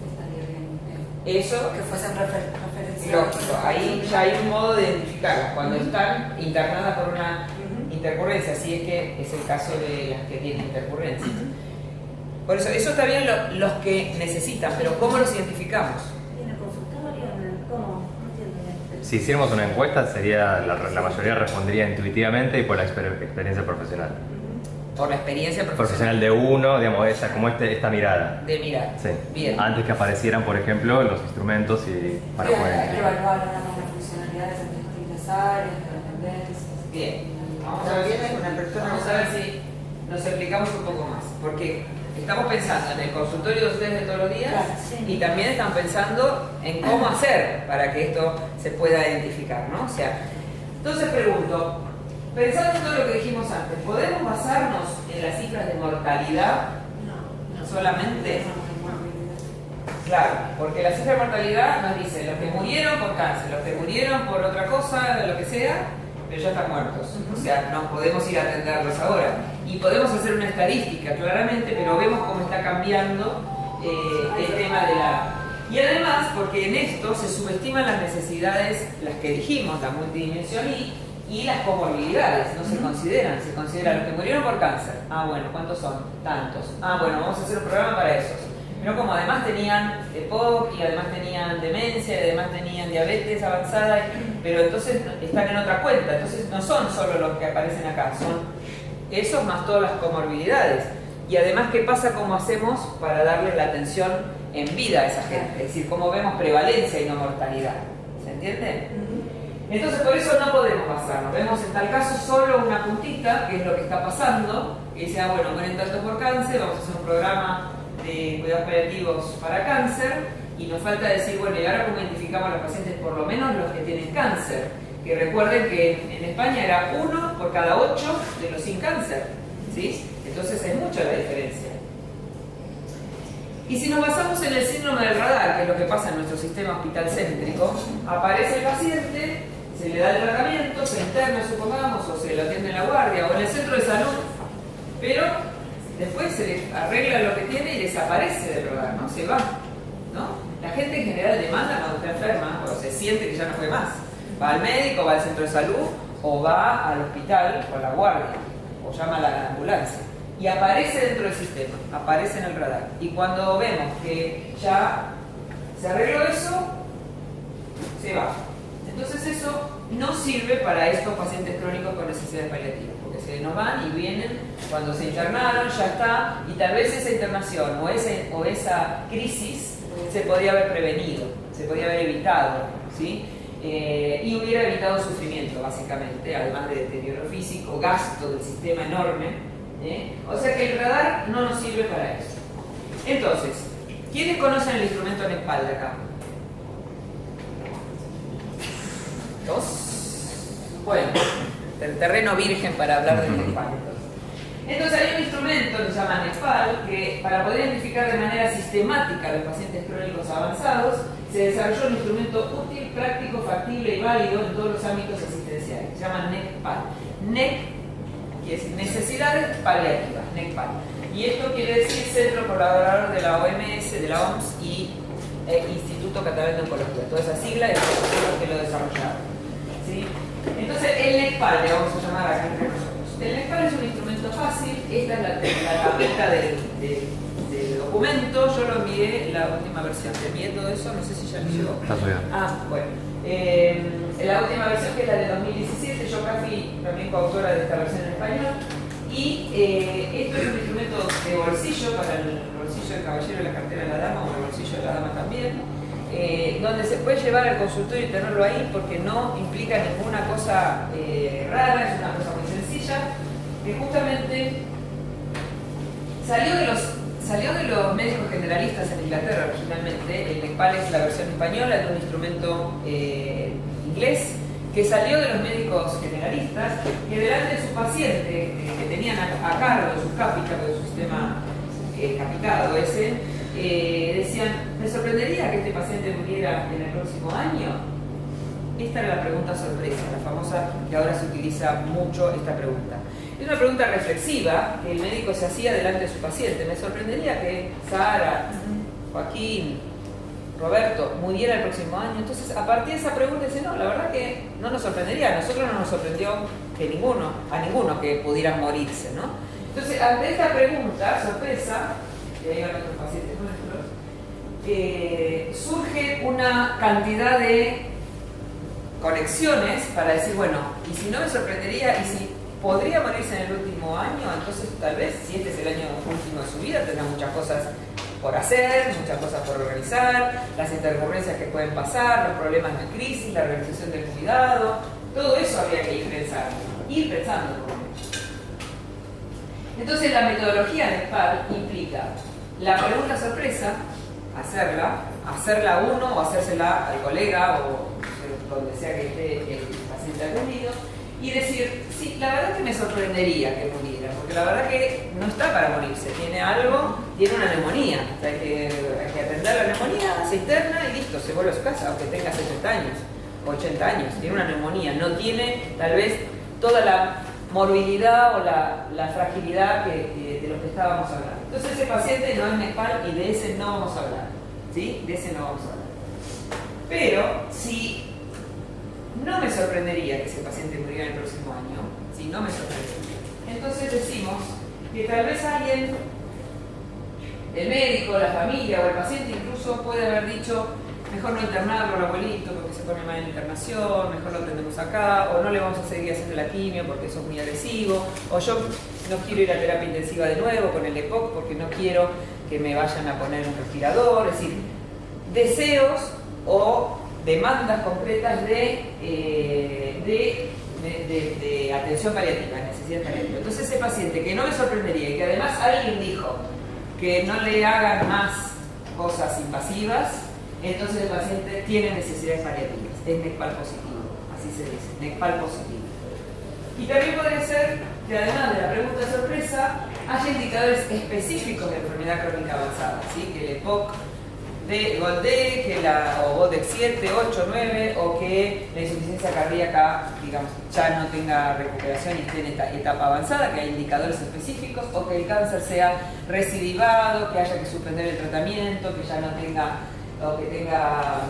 estaría bien Eso que fuesen referenciados. lógico, ahí ya hay un modo de identificarlas cuando están internadas por una intercurrencia, si es que es el caso de las que tienen intercurrencia. Por eso está bien los que necesitan, pero ¿cómo los identificamos? ¿En el consultorio? ¿Cómo? No entiendo bien. Si hiciéramos una encuesta, sería la mayoría respondería intuitivamente y por la experiencia profesional. Por la experiencia Profesional de uno, digamos, esta mirada. de mirar. Sí. Bien. Antes que aparecieran, por ejemplo, los instrumentos y para Hay que poder. evaluar las funcionalidades en distintas áreas, de las tendencias. Bien. Vamos a ver si nos explicamos un poco más. Porque estamos pensando en el consultorio de ustedes de todos los días y también están pensando en cómo hacer para que esto se pueda identificar, ¿no? O sea, entonces pregunto, pensando en todo lo que dijimos antes, ¿podemos basarnos en las cifras de mortalidad solamente? Claro, porque la cifra de mortalidad nos dice los que murieron por cáncer, los que murieron por otra cosa, lo que sea, pero ya están muertos. O sea, no podemos ir a atenderlos ahora. Y podemos hacer una estadística, claramente, pero vemos cómo está cambiando el tema de la... Y además, porque en esto se subestiman las necesidades, las que dijimos, la multidimensión y las comorbilidades, no se consideran. Se consideran los que murieron por cáncer. Ah, bueno, ¿cuántos son? Tantos. Ah, bueno, vamos a hacer un programa para esos. Pero como además tenían EPOC y además tenían demencia y además tenían diabetes avanzada, pero entonces están en otra cuenta, entonces no son solo los que aparecen acá, son esos más todas las comorbilidades. Y además, ¿qué pasa? ¿Cómo hacemos para darles la atención en vida a esa gente? Es decir, cómo vemos prevalencia y no mortalidad. ¿Se entiende? Entonces, por eso no podemos basarnos. Vemos en tal caso solo una puntita, que es lo que está pasando, que dice, ah, bueno, mueren tanto por cáncer, vamos a hacer un programa de cuidados paliativos para cáncer, y nos falta decir, bueno, ¿y ahora cómo identificamos a los pacientes, por lo menos los que tienen cáncer? Que recuerden que en España era 1 por cada 8 de los sin cáncer, ¿sí? Entonces es mucha la diferencia. Y si nos basamos en el síndrome del radar, que es lo que pasa en nuestro sistema hospital céntrico, aparece el paciente, se le da el tratamiento, se interna, supongamos, o se lo atiende en la guardia o en el centro de salud, pero después se le arregla lo que tiene y desaparece del radar, ¿no? Se va, ¿no? La gente en general demanda cuando está enferma, o se siente que ya no puede más. Va al médico, va al centro de salud, o va al hospital con la guardia, o llama a la ambulancia. Y aparece dentro del sistema, aparece en el radar. Y cuando vemos que ya se arregló eso, se va. Entonces eso no sirve para estos pacientes crónicos con necesidades paliativas, porque se nos van y vienen cuando se internaron, ya está, y tal vez esa internación o esa crisis se podría haber prevenido, se podría haber evitado, ¿sí? Y hubiera evitado sufrimiento, básicamente, además de deterioro físico, gasto del sistema enorme. O sea que el radar no nos sirve para eso. Entonces, ¿quiénes conocen el instrumento NECPAL de acá? ¿Dos? Bueno, el terreno virgen para hablar del NECPAL. Entonces hay un instrumento que se llama NECPAL que para poder identificar de manera sistemática a los pacientes crónicos avanzados se desarrolló un instrumento útil, práctico, factible y válido en todos los ámbitos asistenciales. Se llama NECPAL. NEC quiere decir necesidades paliativas, NECPAL. Y esto quiere decir Centro Colaborador de la OMS, de la OMS y Instituto Catalán de Oncología. Toda esa sigla es los que lo desarrollaron, ¿sí? Entonces el NECPAL, le vamos a llamar acá entre nosotros. El NECPAL es un instrumento fácil, esta es la tableta del documento, yo lo envié, la última versión, te envié todo eso, no sé si ya lo llegó. Está subido. Bueno. La última versión, que es la de 2017, yo acá fui también coautora de esta versión en español. Y esto es un instrumento de bolsillo, para el bolsillo del caballero de la cartera de la dama, o el bolsillo de la dama también, donde se puede llevar al consultorio y tenerlo ahí porque no implica ninguna cosa rara, es una cosa muy sencilla, que justamente salió de los médicos generalistas en Inglaterra originalmente. El NECPAL es la versión española de un instrumento inglés que salió de los médicos generalistas, que delante de su paciente, que tenían a cargo de sus cápitas, de su sistema capitado ese, decían, ¿me sorprendería que este paciente muriera en el próximo año? Esta era la pregunta sorpresa, la famosa, que ahora se utiliza mucho esta pregunta. Es una pregunta reflexiva que el médico se hacía delante de su paciente. ¿Me sorprendería que Sara, Joaquín, Roberto muriera el próximo año? Entonces, a partir de esa pregunta dice, no, la verdad que no nos sorprendería. A nosotros no nos sorprendió que a ninguno que pudieran morirse, ¿no? Entonces, ante esta pregunta, sorpresa, que hay otros pacientes nuestros, surge una cantidad de conexiones para decir, bueno, y si no me sorprendería, y si podría morirse en el último año, entonces tal vez, si este es el año último de su vida, tendrá muchas cosas por hacer, muchas cosas por organizar, las intercurrencias que pueden pasar, los problemas de crisis, la organización del cuidado, todo eso habría que ir pensando. Entonces la metodología de NECPAL implica la pregunta sorpresa, hacerla uno o hacérsela al colega o donde sea que esté el paciente atendido, y decir, sí, la verdad que me sorprendería que muriera, porque la verdad que no está para morirse, tiene algo, tiene una neumonía, o sea, hay que atender la neumonía, se interna y listo, se vuelve a su casa, aunque tenga 70 años, 80 años, tiene una neumonía, no tiene tal vez toda la morbilidad o la fragilidad de lo que estábamos hablando. Entonces ese paciente no es NECPAL y de ese no vamos a hablar, ¿sí? De ese no vamos a hablar. Pero si no me sorprendería que ese paciente muriera el próximo año, si no me sorprendería, entonces decimos que tal vez alguien, el médico, la familia o el paciente incluso puede haber dicho, mejor no internarlo al abuelito porque se pone mal en la internación, mejor lo atendemos acá, o no le vamos a seguir haciendo la quimio porque eso es muy agresivo, o yo no quiero ir a terapia intensiva de nuevo con el EPOC porque no quiero que me vayan a poner un respirador. Es decir, deseos o demandas concretas de atención paliativa, necesidad paliativa. Entonces ese paciente que no me sorprendería y que además alguien dijo que no le hagan más cosas invasivas, entonces el paciente tiene necesidades paliativas, es NECPAL positivo, así se dice, NECPAL positivo. Y también puede ser que además de la pregunta sorpresa, haya indicadores específicos de enfermedad crónica avanzada, ¿sí? Que el EPOC de GOLD, o GOLDEX 7, 8, 9, o que la insuficiencia cardíaca, digamos, ya no tenga recuperación y esté en etapa avanzada, que hay indicadores específicos, o que el cáncer sea recidivado, que haya que suspender el tratamiento, que ya no tenga, o que tenga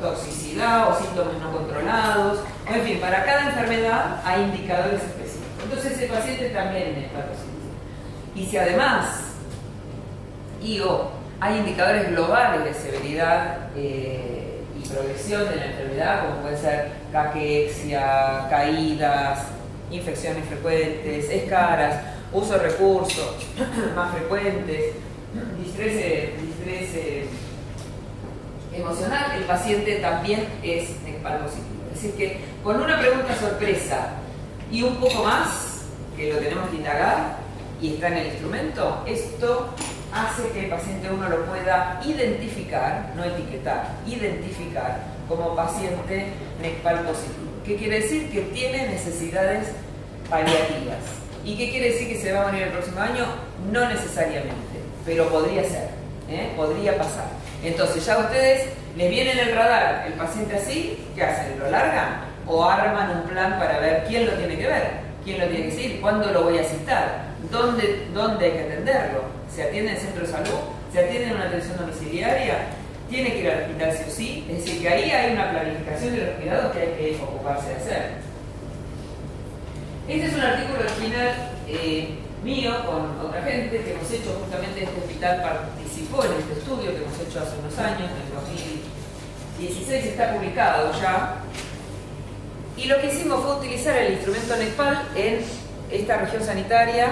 toxicidad o síntomas no controlados. En fin, para cada enfermedad hay indicadores específicos. Entonces ese paciente también está positivo. Y si además hay indicadores globales de severidad y progresión de la enfermedad, como puede ser caquexia, caídas, infecciones frecuentes, escaras, uso de recursos más frecuentes, distrés emocional, el paciente también es NECPAL positivo. Es decir que con una pregunta sorpresa y un poco más, que lo tenemos que indagar y está en el instrumento, esto hace que el paciente uno lo pueda identificar, no etiquetar, identificar como paciente NECPAL positivo. ¿Qué quiere decir? Que tiene necesidades paliativas. ¿Y qué quiere decir? Que se va a morir el próximo año. No necesariamente, pero podría ser, podría pasar. Entonces ya ustedes les viene en el radar el paciente así, ¿qué hacen? ¿Lo largan? ¿O arman un plan para ver quién lo tiene que ver? ¿Quién lo tiene que seguir? ¿Cuándo lo voy a citar? ¿Dónde hay que atenderlo? ¿Se atiende en el centro de salud? ¿Se atiende en una atención domiciliaria? ¿Tiene que ir al hospital sí o sí? Es decir, que ahí hay una planificación de los cuidados que hay que ocuparse de hacer. Este es un artículo original mío con otra gente que hemos hecho justamente. Este hospital participó en este estudio que hemos hecho hace unos años, en el 2016, está publicado ya. Y lo que hicimos fue utilizar el instrumento NEPAL en esta región sanitaria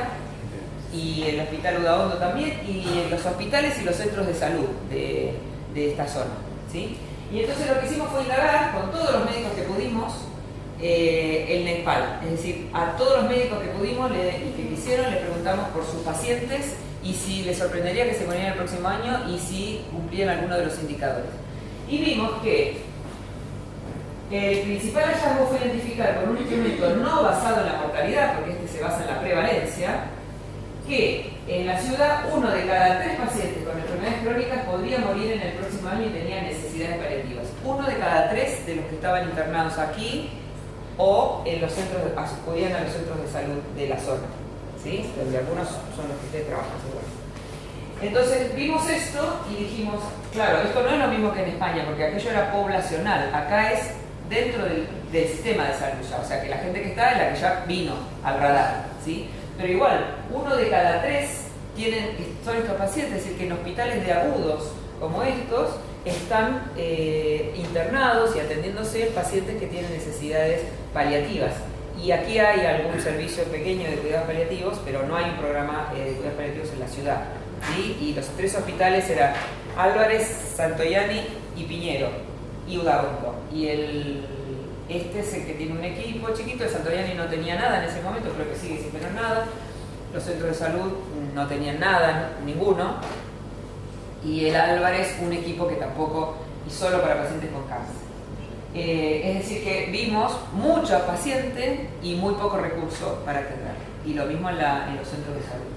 y el hospital Udaondo también, y en los hospitales y los centros de salud de esta zona, ¿sí? Y entonces lo que hicimos fue indagar con todos los médicos que pudimos el NEPAL, es decir, a todos los médicos que pudimos y que quisieron, les preguntamos por sus pacientes y si les sorprendería que se murieran el próximo año y si cumplían alguno de los indicadores. Y vimos que el principal hallazgo fue identificar con un instrumento no basado en la mortalidad, porque este se basa en la prevalencia, que en la ciudad 1 de cada 3 pacientes con enfermedades crónicas podría morir en el próximo año y tenía necesidades paliativas. 1 de cada 3 de los que estaban internados aquí o en los centros acudían a los centros de salud de la zona, ¿sí? Donde algunos son los que ustedes trabajan, seguro. Entonces vimos esto y dijimos, claro, esto no es lo mismo que en España, porque aquello era poblacional, acá es dentro del sistema de salud ya, o sea que la gente que está es la que ya vino al radar, ¿sí? Pero igual, 1 de cada 3 son estos pacientes, es decir, que en hospitales de agudos como estos están internados y atendiéndose pacientes que tienen necesidades paliativas. Y aquí hay algún servicio pequeño de cuidados paliativos, pero no hay un programa de cuidados paliativos en la ciudad, ¿sí? Y los 3 hospitales eran Álvarez, Santoyani y Piñero y Udaondo. Y este es el que tiene un equipo chiquito. El Santoyani no tenía nada en ese momento, creo que sigue sin tener nada. Los centros de salud no tenían nada, ninguno. Y el Álvarez, un equipo que tampoco, y solo para pacientes con cáncer. Es decir, que vimos muchos pacientes y muy poco recurso para atender. Y lo mismo en los centros de salud.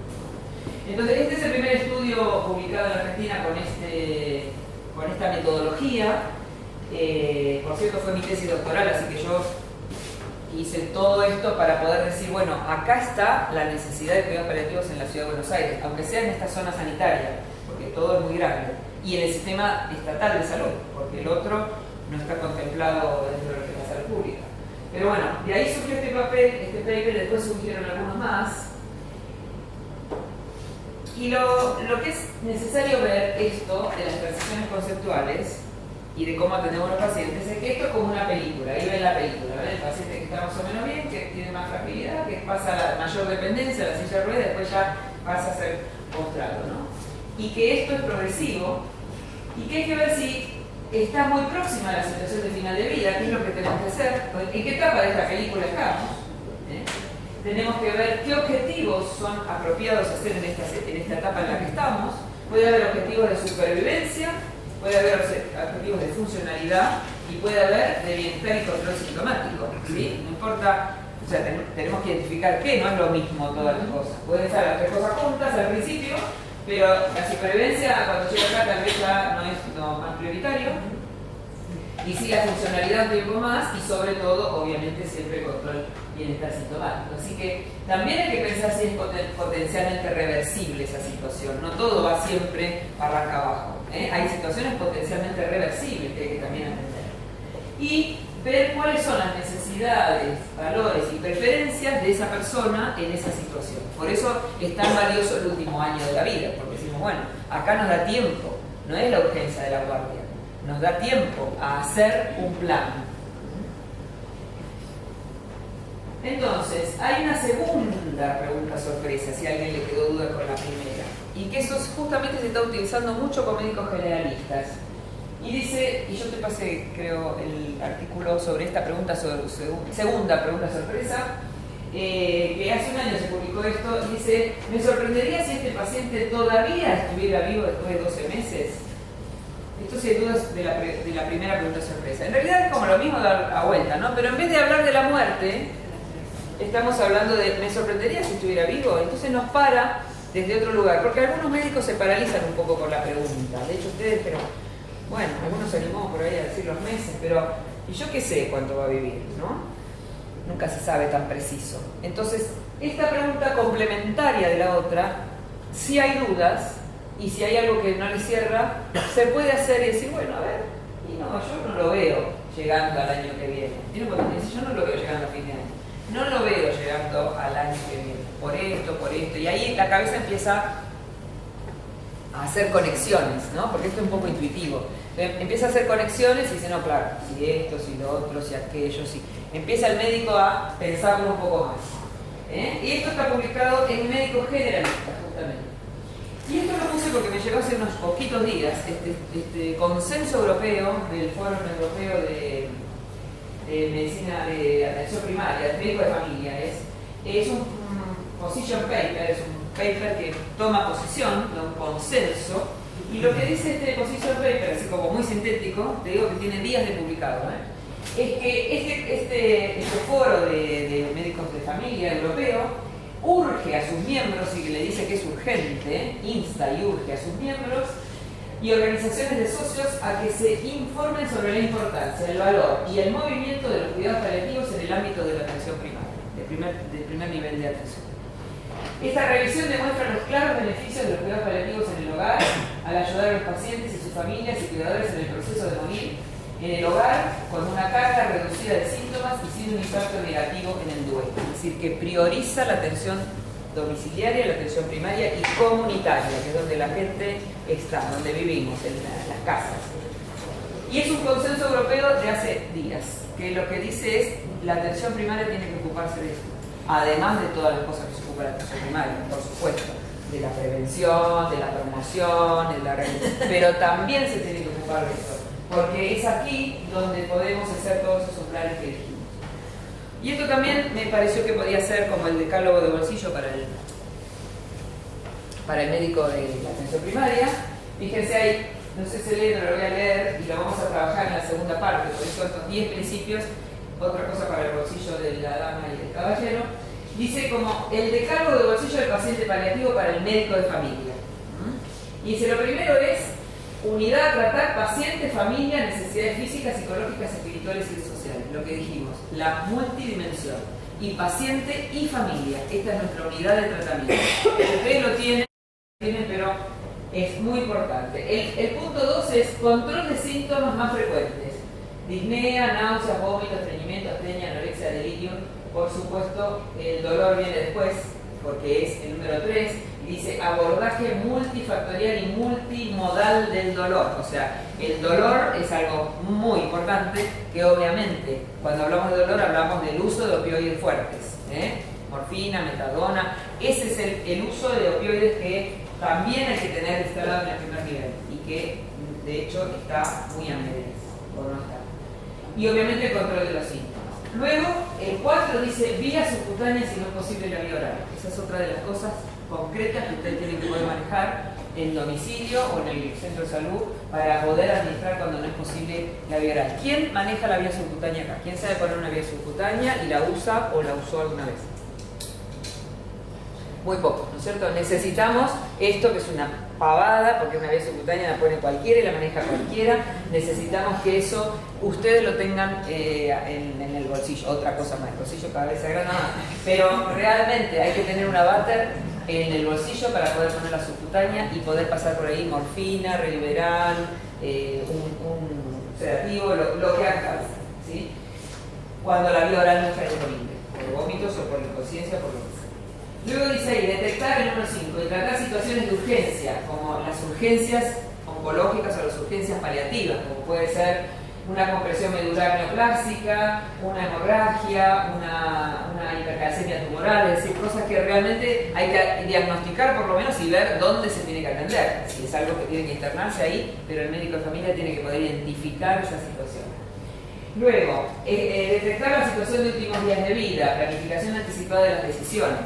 Entonces, este es el primer estudio publicado en Argentina con esta metodología. Por cierto, fue mi tesis doctoral, así que yo hice todo esto para poder decir, bueno, acá está la necesidad de cuidados paliativos en la Ciudad de Buenos Aires, aunque sea en esta zona sanitaria, porque todo es muy grande, y en el sistema estatal de salud, porque el otro no está contemplado dentro de lo que es la salud pública. Pero bueno, de ahí surgió este paper, después surgieron algunos más. Y lo que es necesario ver esto de las transiciones conceptuales y de cómo atendemos a los pacientes es que esto es como una película. Ahí ven la película, ¿ven? El paciente que está más o menos bien, que tiene más fragilidad, que pasa a la mayor dependencia, a la silla de ruedas, después ya pasa a ser postrado, ¿no? Y que esto es progresivo y que hay que ver si está muy próxima a la situación de final de vida, qué es lo que tenemos que hacer, en qué etapa de esta película estamos. Tenemos que ver qué objetivos son apropiados hacer en esta etapa en la que estamos. Puede haber objetivos de supervivencia, puede haber objetivos de funcionalidad y puede haber de bienestar y control sintomático, ¿sí? No importa, o sea, tenemos que identificar qué, no es lo mismo todas las cosas. Pueden estar las 3 cosas juntas al principio, pero la supervivencia cuando llega acá tal vez ya no es lo más prioritario. Y sí la funcionalidad un tiempo más y sobre todo, obviamente, siempre el control bienestar sintomático. Así que también hay que pensar si es potencialmente reversible esa situación. No todo va siempre para acá abajo. Hay situaciones potencialmente reversibles que hay que también atender. Y ver cuáles son las necesidades, valores y preferencias de esa persona en esa situación. Por eso es tan valioso el último año de la vida, porque decimos, bueno, acá nos da tiempo, no es la urgencia de la guardia, nos da tiempo a hacer un plan. Entonces, hay una segunda pregunta sorpresa, si a alguien le quedó duda con la primera, y que eso justamente se está utilizando mucho con médicos generalistas. Y dice, y yo te pasé, creo, el artículo sobre esta pregunta, segunda pregunta sorpresa, que hace un año se publicó esto, y dice, me sorprendería si este paciente todavía estuviera vivo después de 12 meses. Esto sin dudas de la primera pregunta sorpresa. En realidad es como lo mismo dar a vuelta, ¿no? Pero en vez de hablar de la muerte, estamos hablando de, me sorprendería si estuviera vivo. Entonces nos para desde otro lugar, porque algunos médicos se paralizan un poco con la pregunta. De hecho, ustedes, pero bueno, algunos se animó por ahí a decir los meses, pero ¿y yo qué sé cuánto va a vivir, no? Nunca se sabe tan preciso. Entonces, esta pregunta complementaria de la otra, si hay dudas, y si hay algo que no le cierra, se puede hacer y decir, bueno, a ver, y no, yo no lo veo llegando al año que viene. ¿Tiene un dice, yo no lo veo llegando a fin de año. No lo veo llegando esto, y ahí la cabeza empieza a hacer conexiones, ¿no? Porque esto es un poco intuitivo. Empieza a hacer conexiones y dice, no, claro, si esto, si lo otro, si aquello, si... Empieza el médico a pensarlo un poco más. Y esto está publicado en Médico Generalista, justamente. Y esto lo puse porque me llegó hace unos poquitos días, este consenso europeo del Foro Europeo de Medicina de Atención Primaria, del médico de familia, es un position paper, es un paper que toma posición de un consenso, y lo que dice este position paper, así como muy sintético, te digo que tiene días de publicado, es que este foro de médicos de familia europeo urge a sus miembros, y le dice que es urgente, insta y urge a sus miembros y organizaciones de socios a que se informen sobre la importancia, el valor y el movimiento de los cuidados paliativos en el ámbito de la atención primaria, del primer nivel de atención. Esta revisión demuestra los claros beneficios de los cuidados paliativos en el hogar, al ayudar a los pacientes y sus familias y cuidadores en el proceso de morir en el hogar, con una carga reducida de síntomas y sin un impacto negativo en el duelo. Es decir, que prioriza la atención domiciliaria, la atención primaria y comunitaria, que es donde la gente está, donde vivimos, en las casas. Y es un consenso europeo de hace días, que lo que dice es la atención primaria tiene que ocuparse de esto, además de todas las cosas que se ocupa la atención primaria, por supuesto, de la prevención, de la promoción, pero también se tiene que ocupar de esto, porque es aquí donde podemos hacer todos esos planes que dijimos. Y esto también me pareció que podía ser como el decálogo de bolsillo para el médico de la atención primaria. Fíjense ahí, no sé si leen, no lo voy a leer y lo vamos a trabajar en la segunda parte, por eso estos 10 principios, otra cosa para el bolsillo de la dama y del caballero, dice como el decálogo de bolsillo del paciente paliativo para el médico de familia. Y dice, lo primero es unidad a tratar, paciente, familia, necesidades físicas, psicológicas, espirituales y sociales. Lo que dijimos, la multidimensión. Y paciente y familia. Esta es nuestra unidad de tratamiento. Ustedes lo tienen, pero es muy importante. El punto 2 es control de síntomas más frecuentes. Disnea, náuseas, vómitos, estreñimiento, astenia, anorexia, delirio. Por supuesto, el dolor viene después, porque es el número 3. Dice abordaje multifactorial y multimodal del dolor. O sea, el dolor es algo muy importante, que obviamente cuando hablamos de dolor hablamos del uso de opioides fuertes, morfina, metadona. Ese es el uso de opioides que también hay que tener instalado en el primer nivel y que de hecho está muy a medias, o no está. Y obviamente el control de los síntomas. Luego, el 4 dice vía subcutánea si no es posible la vía oral. Esa es otra de las cosas concretas que ustedes tienen que poder manejar en domicilio o en el centro de salud para poder administrar cuando no es posible la vía oral. ¿Quién maneja la vía subcutánea acá? ¿Quién sabe poner una vía subcutánea y la usa o la usó alguna vez? Muy poco, ¿no es cierto? Necesitamos esto, que es una pavada, porque una vía subcutánea la pone cualquiera y la maneja cualquiera. Necesitamos que eso ustedes lo tengan en el bolsillo. Otra cosa más, el bolsillo cada vez se agranda más. Pero realmente hay que tener una váter en el bolsillo para poder poner la subcutánea y poder pasar por ahí morfina, Reliberan, un sedativo, lo que haga, ¿sí? Cuando la vía oral no está disponible, por vómitos o por inconsciencia, por lo que sea. Luego dice ahí, detectar el número 5 y tratar situaciones de urgencia, como las urgencias oncológicas o las urgencias paliativas, como puede ser una compresión medular neoplásica, una hemorragia, una hipercalcemia tumoral, es decir, cosas que realmente hay que diagnosticar por lo menos y ver dónde se tiene que atender. Si es algo que tiene que internarse ahí, pero el médico de familia tiene que poder identificar esa situación. Luego, detectar la situación de últimos días de vida, planificación anticipada de las decisiones,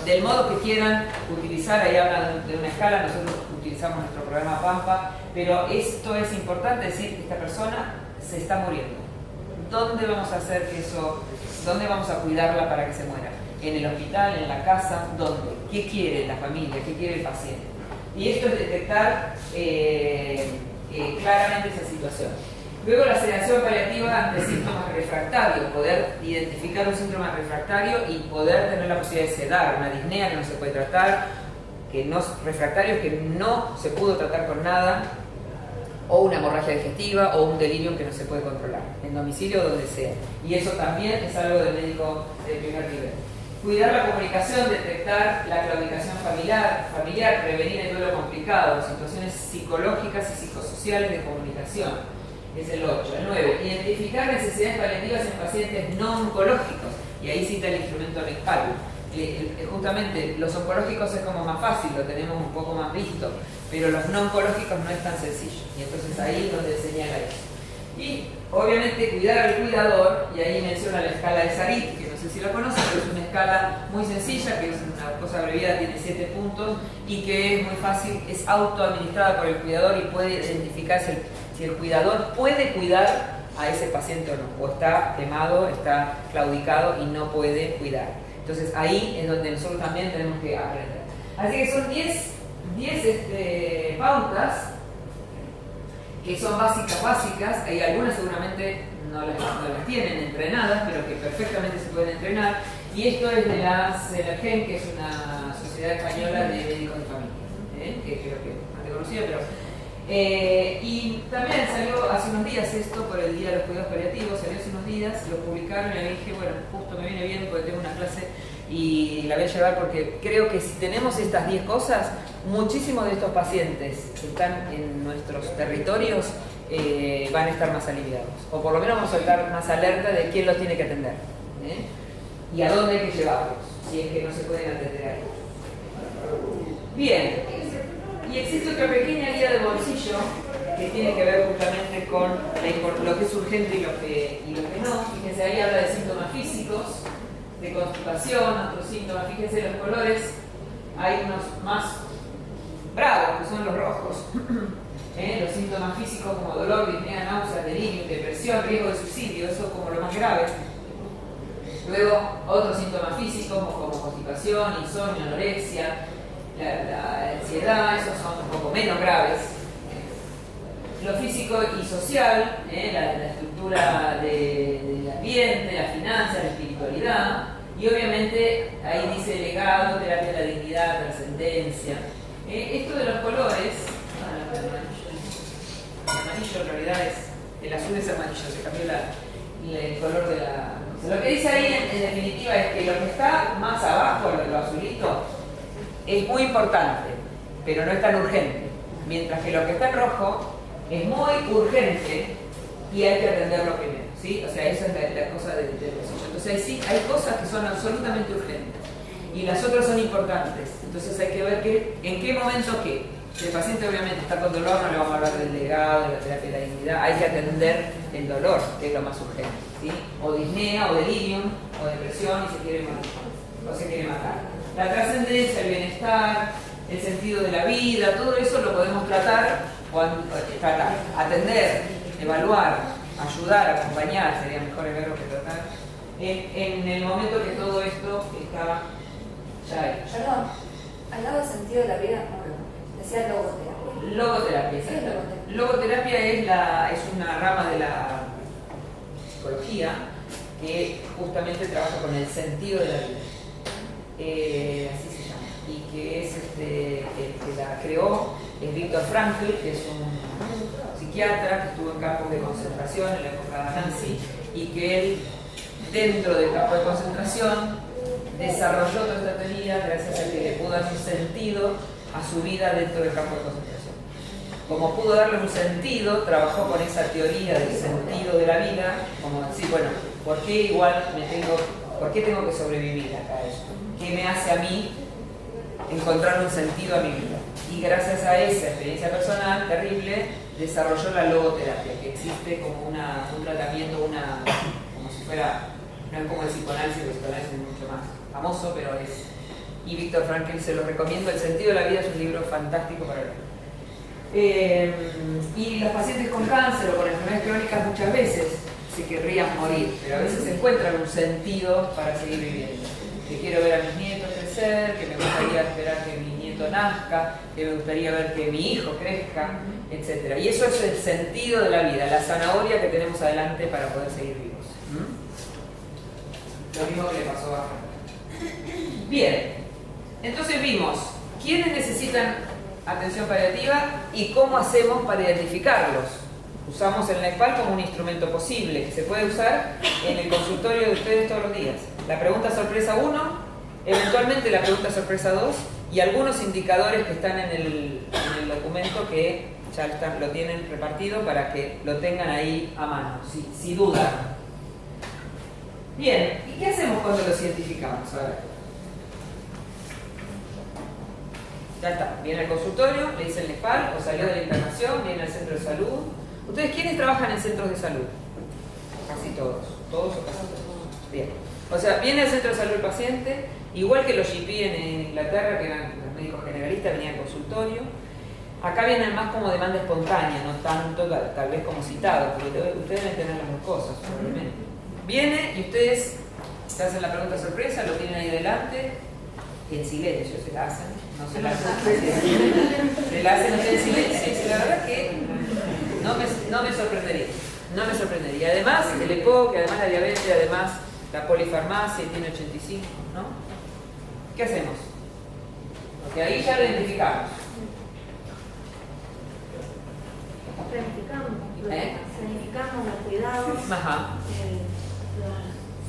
del modo que quieran utilizar. Ahí hablan de una escala, nosotros utilizamos nuestro programa Pampa, pero esto es importante decir que esta persona se está muriendo. ¿Dónde vamos a hacer que eso, dónde vamos a cuidarla para que se muera? ¿En el hospital, en la casa? ¿Dónde? ¿Qué quiere la familia? ¿Qué quiere el paciente? Y esto es detectar claramente esa situación. Luego la sedación paliativa ante síntomas refractarios, poder identificar un síntoma refractario y poder tener la posibilidad de sedar, una disnea que no se puede tratar, refractarios que no se pudo tratar con nada, o una hemorragia digestiva o un delirium que no se puede controlar, en domicilio o donde sea. Y eso también es algo del médico de primer nivel. Cuidar la comunicación, detectar la claudicación familiar, prevenir el duelo complicado, situaciones psicológicas y psicosociales de comunicación. Es el 8. El 9. Identificar necesidades paliativas en pacientes no oncológicos. Y ahí cita el instrumento NECPAL. Justamente los oncológicos es como más fácil, lo tenemos un poco más visto, pero los no oncológicos no es tan sencillo. Y entonces ahí es donde señala eso. Y obviamente cuidar al cuidador, y ahí menciona la escala de Sarit, que no sé si la conocen, pero es una escala muy sencilla, que es una cosa abreviada, tiene 7 puntos, y que es muy fácil, es autoadministrada por el cuidador y puede identificarse si el cuidador puede cuidar a ese paciente o no, o está quemado, está claudicado y no puede cuidar. Entonces ahí es donde nosotros también tenemos que aprender. Así que son 10 pautas que son básicas, hay algunas seguramente no las tienen entrenadas, pero que perfectamente se pueden entrenar, y esto es de la CELAGEN, que es una sociedad española de médicos de familia, que creo que es bastante conocida, pero... y también salió hace unos días esto, por el Día de los Cuidados Paliativos, salió hace unos días, lo publicaron y dije, bueno, justo me viene bien porque tengo una clase y la voy a llevar porque creo que si tenemos estas 10 cosas, muchísimos de estos pacientes que están en nuestros territorios van a estar más aliviados, o por lo menos vamos a estar más alerta de quién los tiene que atender, y a dónde hay que llevarlos, si es que no se pueden atender ahí. Bien, y existe otra pequeña guía de bolsillo que tiene que ver justamente con lo que es urgente y lo que no. Fíjense, ahí habla de síntomas físicos, de constipación, otros síntomas. Fíjense los colores, hay unos más bravos, que son los rojos. Los síntomas físicos como dolor, disnea, náuseas, delirio, depresión, riesgo de suicidio, eso como lo más grave. Luego, otros síntomas físicos como constipación, insomnio, anorexia, la ansiedad, esos son un poco menos graves. Lo físico y social, la estructura del ambiente, las finanzas, la espiritualidad, y obviamente ahí dice legado, terapia de la dignidad, trascendencia. Esto de los colores, el amarillo en realidad el azul es amarillo, se cambió el color de la... Lo que dice ahí en definitiva es que lo que está más abajo, lo azulito, es muy importante, pero no es tan urgente, mientras que lo que está en rojo es muy urgente y hay que atenderlo primero, ¿sí? O sea, esa es la cosa del bolsillo. Entonces sí, hay cosas que son absolutamente urgentes y las otras son importantes. Entonces hay que ver en qué momento qué. Si el paciente obviamente está con dolor, no le vamos a hablar del legado, de la terapia de la dignidad, hay que atender el dolor, que es lo más urgente, ¿sí? O disnea, o delirium, o depresión y se quiere matar. La trascendencia, el bienestar, el sentido de la vida, todo eso lo podemos tratar, atender, evaluar, ayudar, acompañar, sería mejor el verbo que tratar, en el momento que todo esto está ya ahí. Perdón, al lado del sentido de la vida, decía logoterapia. Logoterapia, ¿Qué es logoterapia? Logoterapia es una rama de la psicología que justamente trabaja con el sentido de la vida. Así se llama, y que es el que la creó es Viktor Frankl, que es un psiquiatra que estuvo en campos de concentración en la época nazi y que él, dentro del campo de concentración, desarrolló toda esta teoría gracias a que le pudo dar un sentido a su vida dentro del campo de concentración. Como pudo darle un sentido, trabajó con esa teoría del sentido de la vida, como decir, bueno, ¿por qué tengo que sobrevivir acá a esto? ¿Qué me hace a mí encontrar un sentido a mi vida? Y gracias a esa experiencia personal terrible, desarrolló la logoterapia, que existe como un tratamiento, como si fuera, no es como el psicoanálisis, el psicoanálisis es mucho más famoso, pero es... Y Viktor Frankl se lo recomiendo, El sentido de la vida es un libro fantástico para leer. Y los pacientes con cáncer o con enfermedades crónicas muchas veces se querrían morir, pero a veces encuentran un sentido para seguir viviendo. Que quiero ver a mis nietos crecer, que me gustaría esperar que mi nieto nazca, que me gustaría ver que mi hijo crezca, etc. Y eso es el sentido de la vida, la zanahoria que tenemos adelante para poder seguir vivos. Lo mismo que le pasó a Frank. Bien, entonces vimos quiénes necesitan atención paliativa y cómo hacemos para identificarlos. Usamos el NECPAL como un instrumento posible que se puede usar en el consultorio de ustedes todos los días. La pregunta sorpresa 1 eventualmente la pregunta sorpresa 2 y algunos indicadores que están en el documento que ya lo tienen repartido para que lo tengan ahí a mano, si dudan. Bien, ¿y qué hacemos cuando los identificamos? A ver. Ya está, viene al consultorio, le dicen NEPAL o salió de la internación, viene al centro de salud. ¿Ustedes quiénes trabajan en centros de salud? Casi todos. ¿Todos o casi todos? Bien. O sea, viene al centro de salud el paciente, igual que los GP en Inglaterra, que eran los médicos generalistas, venían al consultorio. Acá vienen más como demanda espontánea, no tanto tal vez como citado, porque ustedes deben tener las dos cosas, probablemente. Viene y ustedes se hacen la pregunta sorpresa, lo tienen ahí delante, y en silencio se la hacen, no se la hacen. Se la hacen ustedes en silencio, y la verdad que no me sorprendería. No me sorprendería. Además, el EPOC, además la diabetes, además la polifarmacia, tiene 85, ¿no? ¿Qué hacemos? Porque ahí ya lo identificamos. Planificamos los cuidados, Ajá.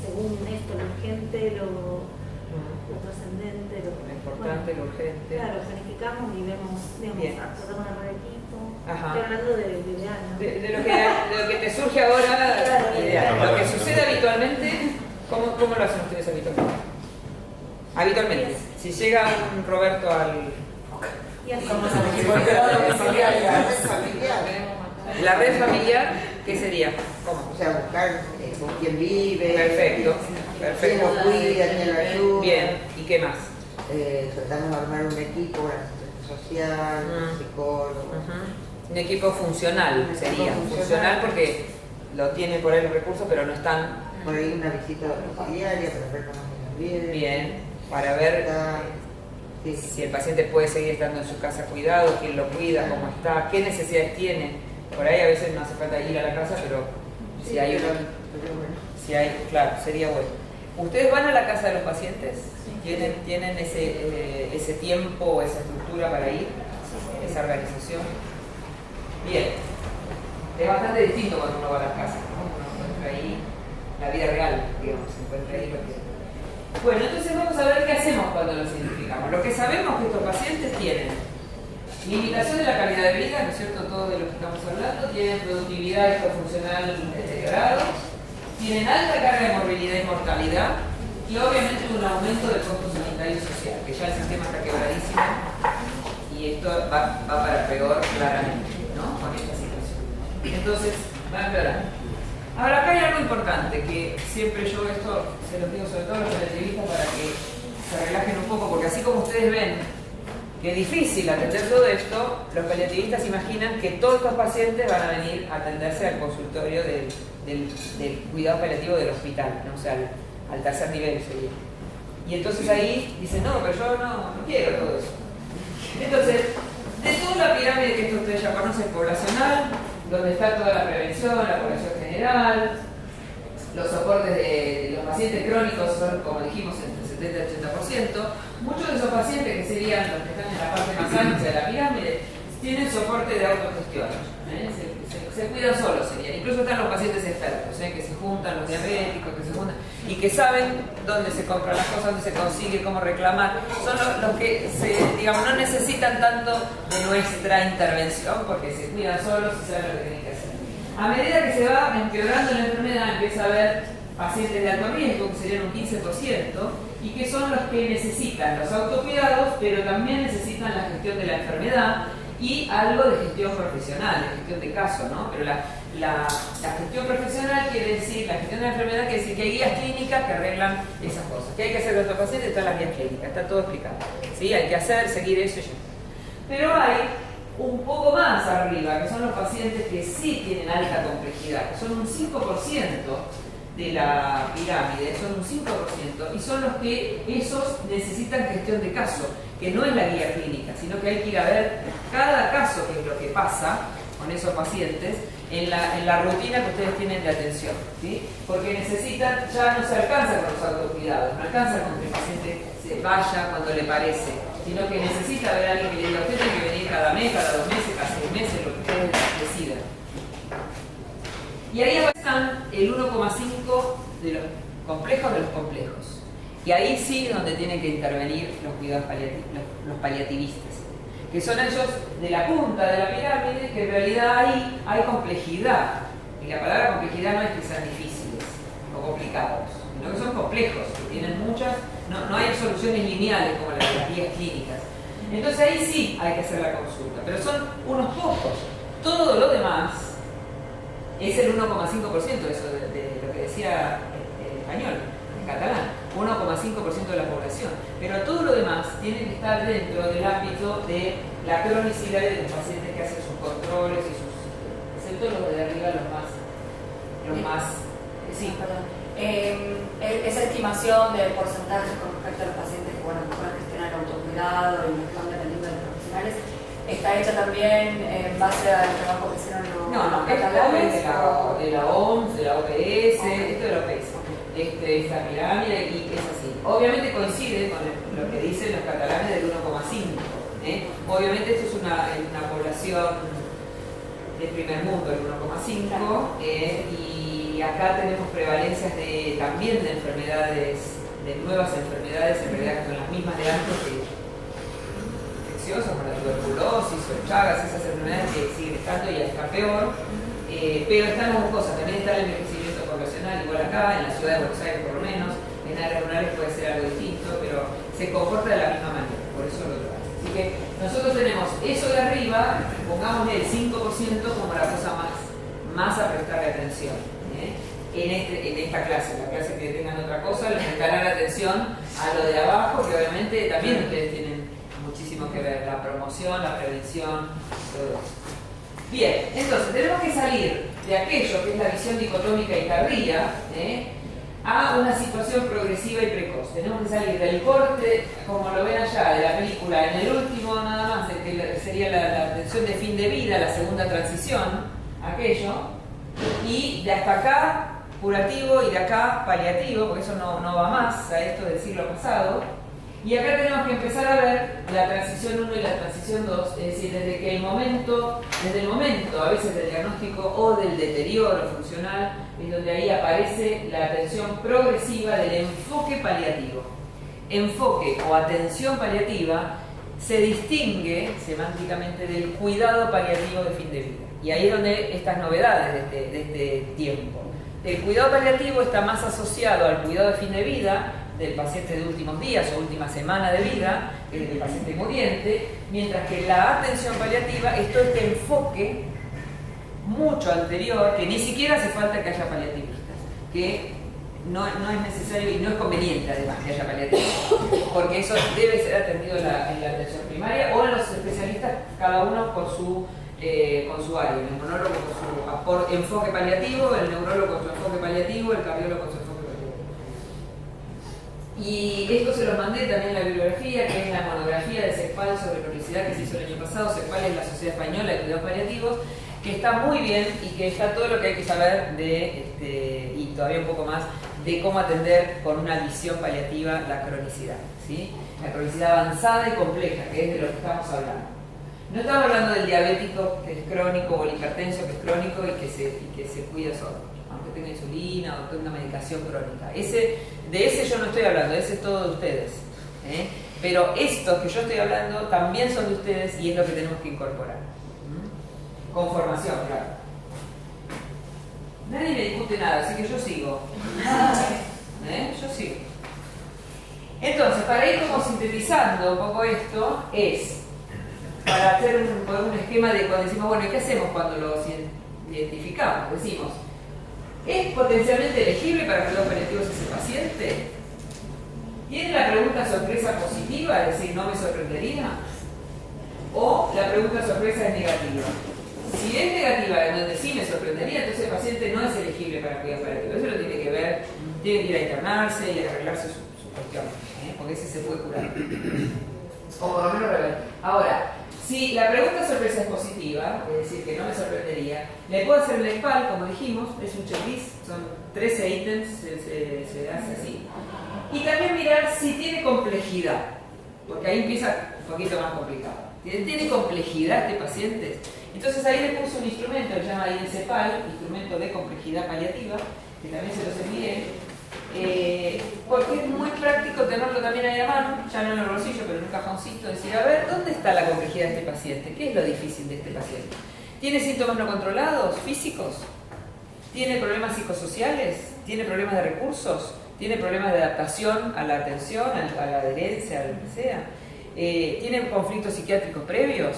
según esto, lo urgente, lo trascendente, Lo importante, lo urgente. Claro, planificamos y vemos, Bien. acordamos una red de equipo. Ajá. Estoy hablando de ideal, ¿no? De lo que te surge ahora, Claro. ideal. Lo que sucede habitualmente, ¿cómo lo hacen ustedes habitualmente? Habitualmente, si llega un Roberto al... Y así. La red familiar, ¿qué sería? ¿Cómo? O sea, buscar con quién vive, Perfecto, quién perfecto. lo cuida, quién lo ayuda. Bien, ¿y qué más? Tratamos de armar un equipo, un asistente social, un psicólogo. Un equipo funcional sería, funcional porque lo tienen por ahí los recursos, pero no están Por ahí una visita domiciliaria para ver cómo se vive. bien, para ver Sí. si el paciente puede seguir estando en su casa cuidado, quién lo cuida, cómo está, qué necesidades tiene. Por ahí a veces no hace falta ir a la casa, pero si hay uno, claro, sería bueno. ¿Ustedes van a la casa de los pacientes? ¿Tienen ese tiempo, esa estructura para ir? ¿Esa organización? Bien. Es bastante distinto cuando uno va a las casas, ¿no? Uno encuentra ahí la vida real, digamos, se encuentra ahí lo que... Bueno, entonces vamos a ver qué hacemos cuando los identificamos. Lo que sabemos es que estos pacientes tienen limitación de la calidad de vida, ¿no es cierto? Todo de lo que estamos hablando, tienen productividad funcional deteriorado, tienen alta carga de morbilidad y mortalidad y obviamente un aumento del costo sanitario y social, que ya el sistema está quebradísimo y esto va para peor claramente, ¿no? Con esta situación. Entonces, va a empeorar. Ahora, acá hay algo importante, que siempre yo esto se los digo sobre todo a los paliativistas para que se relajen un poco, porque así como ustedes ven que es difícil atender todo esto, los paliativistas imaginan que todos estos pacientes van a venir a atenderse al consultorio del cuidado paliativo del hospital, ¿no? O sea, al tercer nivel sería. Y entonces ahí dicen, no, pero yo no quiero todo eso. Entonces, de toda la pirámide que esto ustedes ya conocen, poblacional, donde está toda la prevención, la población general, los soportes de los pacientes crónicos son, como dijimos, entre 70 y 80%. Muchos de esos pacientes, que serían los que están en la parte más ancha de la pirámide, tienen soporte de autogestión. Se cuidan solos, serían. Incluso están los pacientes expertos, que se juntan, los diabéticos, que se juntan y que saben dónde se compran las cosas, dónde se consigue, cómo reclamar. Son los que digamos, no necesitan tanto de nuestra intervención porque se cuidan solos y saben lo que tienen que hacer. A medida que se va empeorando la enfermedad, empieza a haber pacientes de alto riesgo, que serían un 15%, y que son los que necesitan los autocuidados, pero también necesitan la gestión de la enfermedad y algo de gestión profesional, de gestión de caso, ¿no? Pero la gestión profesional quiere decir, la gestión de la enfermedad quiere decir que hay guías clínicas que arreglan esas cosas. ¿Qué hay que hacer con estos pacientes? Están las guías clínicas, está todo explicado. ¿Sí? Hay que hacer, seguir eso y ya. Pero hay un poco más arriba, que son los pacientes que sí tienen alta complejidad, que son un 5% de la pirámide, son un 5%, y son los que esos necesitan gestión de caso, que no es la guía clínica, sino que hay que ir a ver cada caso, que es lo que pasa con esos pacientes, en la rutina que ustedes tienen de atención, ¿sí? Porque necesitan, ya no se alcanza con los autocuidados, no alcanza con que el paciente se vaya cuando le parece, sino que necesita ver a alguien que le diga, usted tiene que venir cada mes, cada 2 meses, cada 6 meses, lo que ustedes decidan. Y ahí están el 1,5 de los complejos. Y ahí sí donde tienen que intervenir los cuidados los paliativistas, que son ellos de la punta de la pirámide, que en realidad ahí hay complejidad. Y la palabra complejidad no es que sean difíciles o complicados, sino que son complejos, que tienen muchas, no hay soluciones lineales como las de las guías clínicas. Entonces ahí sí hay que hacer la consulta, pero son unos pocos. Todo lo demás es el 1,5%, eso de lo que decía el español, en catalán, 1,5% de la población. Pero todo lo demás tiene que estar dentro del ámbito de la cronicidad de los pacientes que hacen sus controles y sus, excepto los de arriba, los más sí. Perdón. Esa estimación de porcentajes con respecto a los pacientes que pueden gestionar el autocuidado y no están dependiendo de los profesionales, ¿está hecha también en base al trabajo que hicieron los catalanes? De la OMS, de la OPS, esto de la OPS, esta pirámide, y es así. Obviamente coincide con lo que dicen los catalanes del 1,5. Obviamente esto es una población del primer mundo, el 1,5, y acá tenemos prevalencias también de enfermedades, de nuevas enfermedades, en realidad que son las mismas de antes, infecciosas, como la tuberculosis o Chagas, esas enfermedades que siguen estando y hasta peor, pero están las dos cosas, también está el envejecimiento poblacional, igual acá, en la ciudad de Buenos Aires por lo menos, en áreas rurales puede ser algo distinto, pero se comporta de la misma manera, por eso lo trae. Así que nosotros tenemos eso de arriba, pongámosle el 5% como la cosa más a prestarle atención. En esta clase, la clase que tengan otra cosa, les prestarán atención a lo de abajo, que obviamente también ustedes tienen muchísimo que ver, la promoción, la prevención, todo eso. Bien, entonces tenemos que salir de aquello que es la visión dicotómica y tardía, a una situación progresiva y precoz. Tenemos que salir del corte, como lo ven allá, de la película, en el último nada más, que sería la atención de fin de vida, la segunda transición, aquello, y de hasta acá curativo y de acá paliativo, porque eso no va más a esto del siglo pasado. Y acá tenemos que empezar a ver la transición 1 y la transición 2, es decir, desde el momento, a veces del diagnóstico o del deterioro funcional, es donde ahí aparece la atención progresiva del enfoque paliativo. Enfoque o atención paliativa se distingue semánticamente del cuidado paliativo de fin de vida. Y ahí es donde estas novedades de este tiempo. El cuidado paliativo está más asociado al cuidado de fin de vida del paciente de últimos días o última semana de vida, del paciente muriente, mientras que la atención paliativa es todo este enfoque mucho anterior, que ni siquiera hace falta que haya paliativistas, que no es necesario y no es conveniente además que haya paliativistas, porque eso debe ser atendido en la atención primaria o en los especialistas, cada uno con su área, el inmunólogo con su enfoque paliativo, el neurólogo con su enfoque paliativo, el cardiólogo con su enfoque paliativo. Y esto se los mandé también en la bibliografía, que es la monografía de CEPAL sobre cronicidad que se hizo el año pasado. CEPAL es la Sociedad Española de Cuidados Paliativos, que está muy bien y que está todo lo que hay que saber y todavía un poco más, de cómo atender con una visión paliativa la cronicidad, ¿sí? La cronicidad avanzada y compleja, que es de lo que estamos hablando. No estamos hablando del diabético que es crónico o el hipertenso que es crónico y que se cuida solo, aunque tenga insulina o tenga una medicación crónica. De ese yo no estoy hablando, ese es todo de ustedes. Pero estos que yo estoy hablando también son de ustedes y es lo que tenemos que incorporar. Con formación, claro. Nadie me discute nada, así que yo sigo. Yo sigo. Entonces, para ir como sintetizando un poco esto, para hacer un esquema de cuando decimos, bueno, ¿qué hacemos cuando los identificamos? Decimos, ¿es potencialmente elegible para cuidados paliativos ese paciente? ¿Tiene la pregunta sorpresa positiva, es decir, no me sorprendería? ¿O la pregunta sorpresa es negativa? Si es negativa, en donde sí me sorprendería, entonces el paciente no es elegible para cuidados paliativos. Eso lo tiene que ver, tiene que ir a internarse y arreglarse su cuestión, porque ese se puede curar. O por lo menos revertir. Ahora, si la pregunta sorpresa es positiva, es decir, que no me sorprendería, le puedo hacer el SPAL, como dijimos, es un checklist, son 13 ítems, se hace así. Y también mirar si tiene complejidad, porque ahí empieza un poquito más complicado. ¿Tiene complejidad este paciente? Entonces ahí le puse un instrumento que se llama INCEPAL, instrumento de complejidad paliativa, que también se los envié, Porque es muy práctico tenerlo también ahí a mano, ya no en el bolsillo, pero en un cajoncito, decir, a ver, ¿dónde está la complejidad de este paciente? ¿Qué es lo difícil de este paciente? ¿Tiene síntomas no controlados, físicos? ¿Tiene problemas psicosociales? ¿Tiene problemas de recursos? ¿Tiene problemas de adaptación a la atención, a la adherencia, a lo que sea? ¿Tiene conflictos psiquiátricos previos?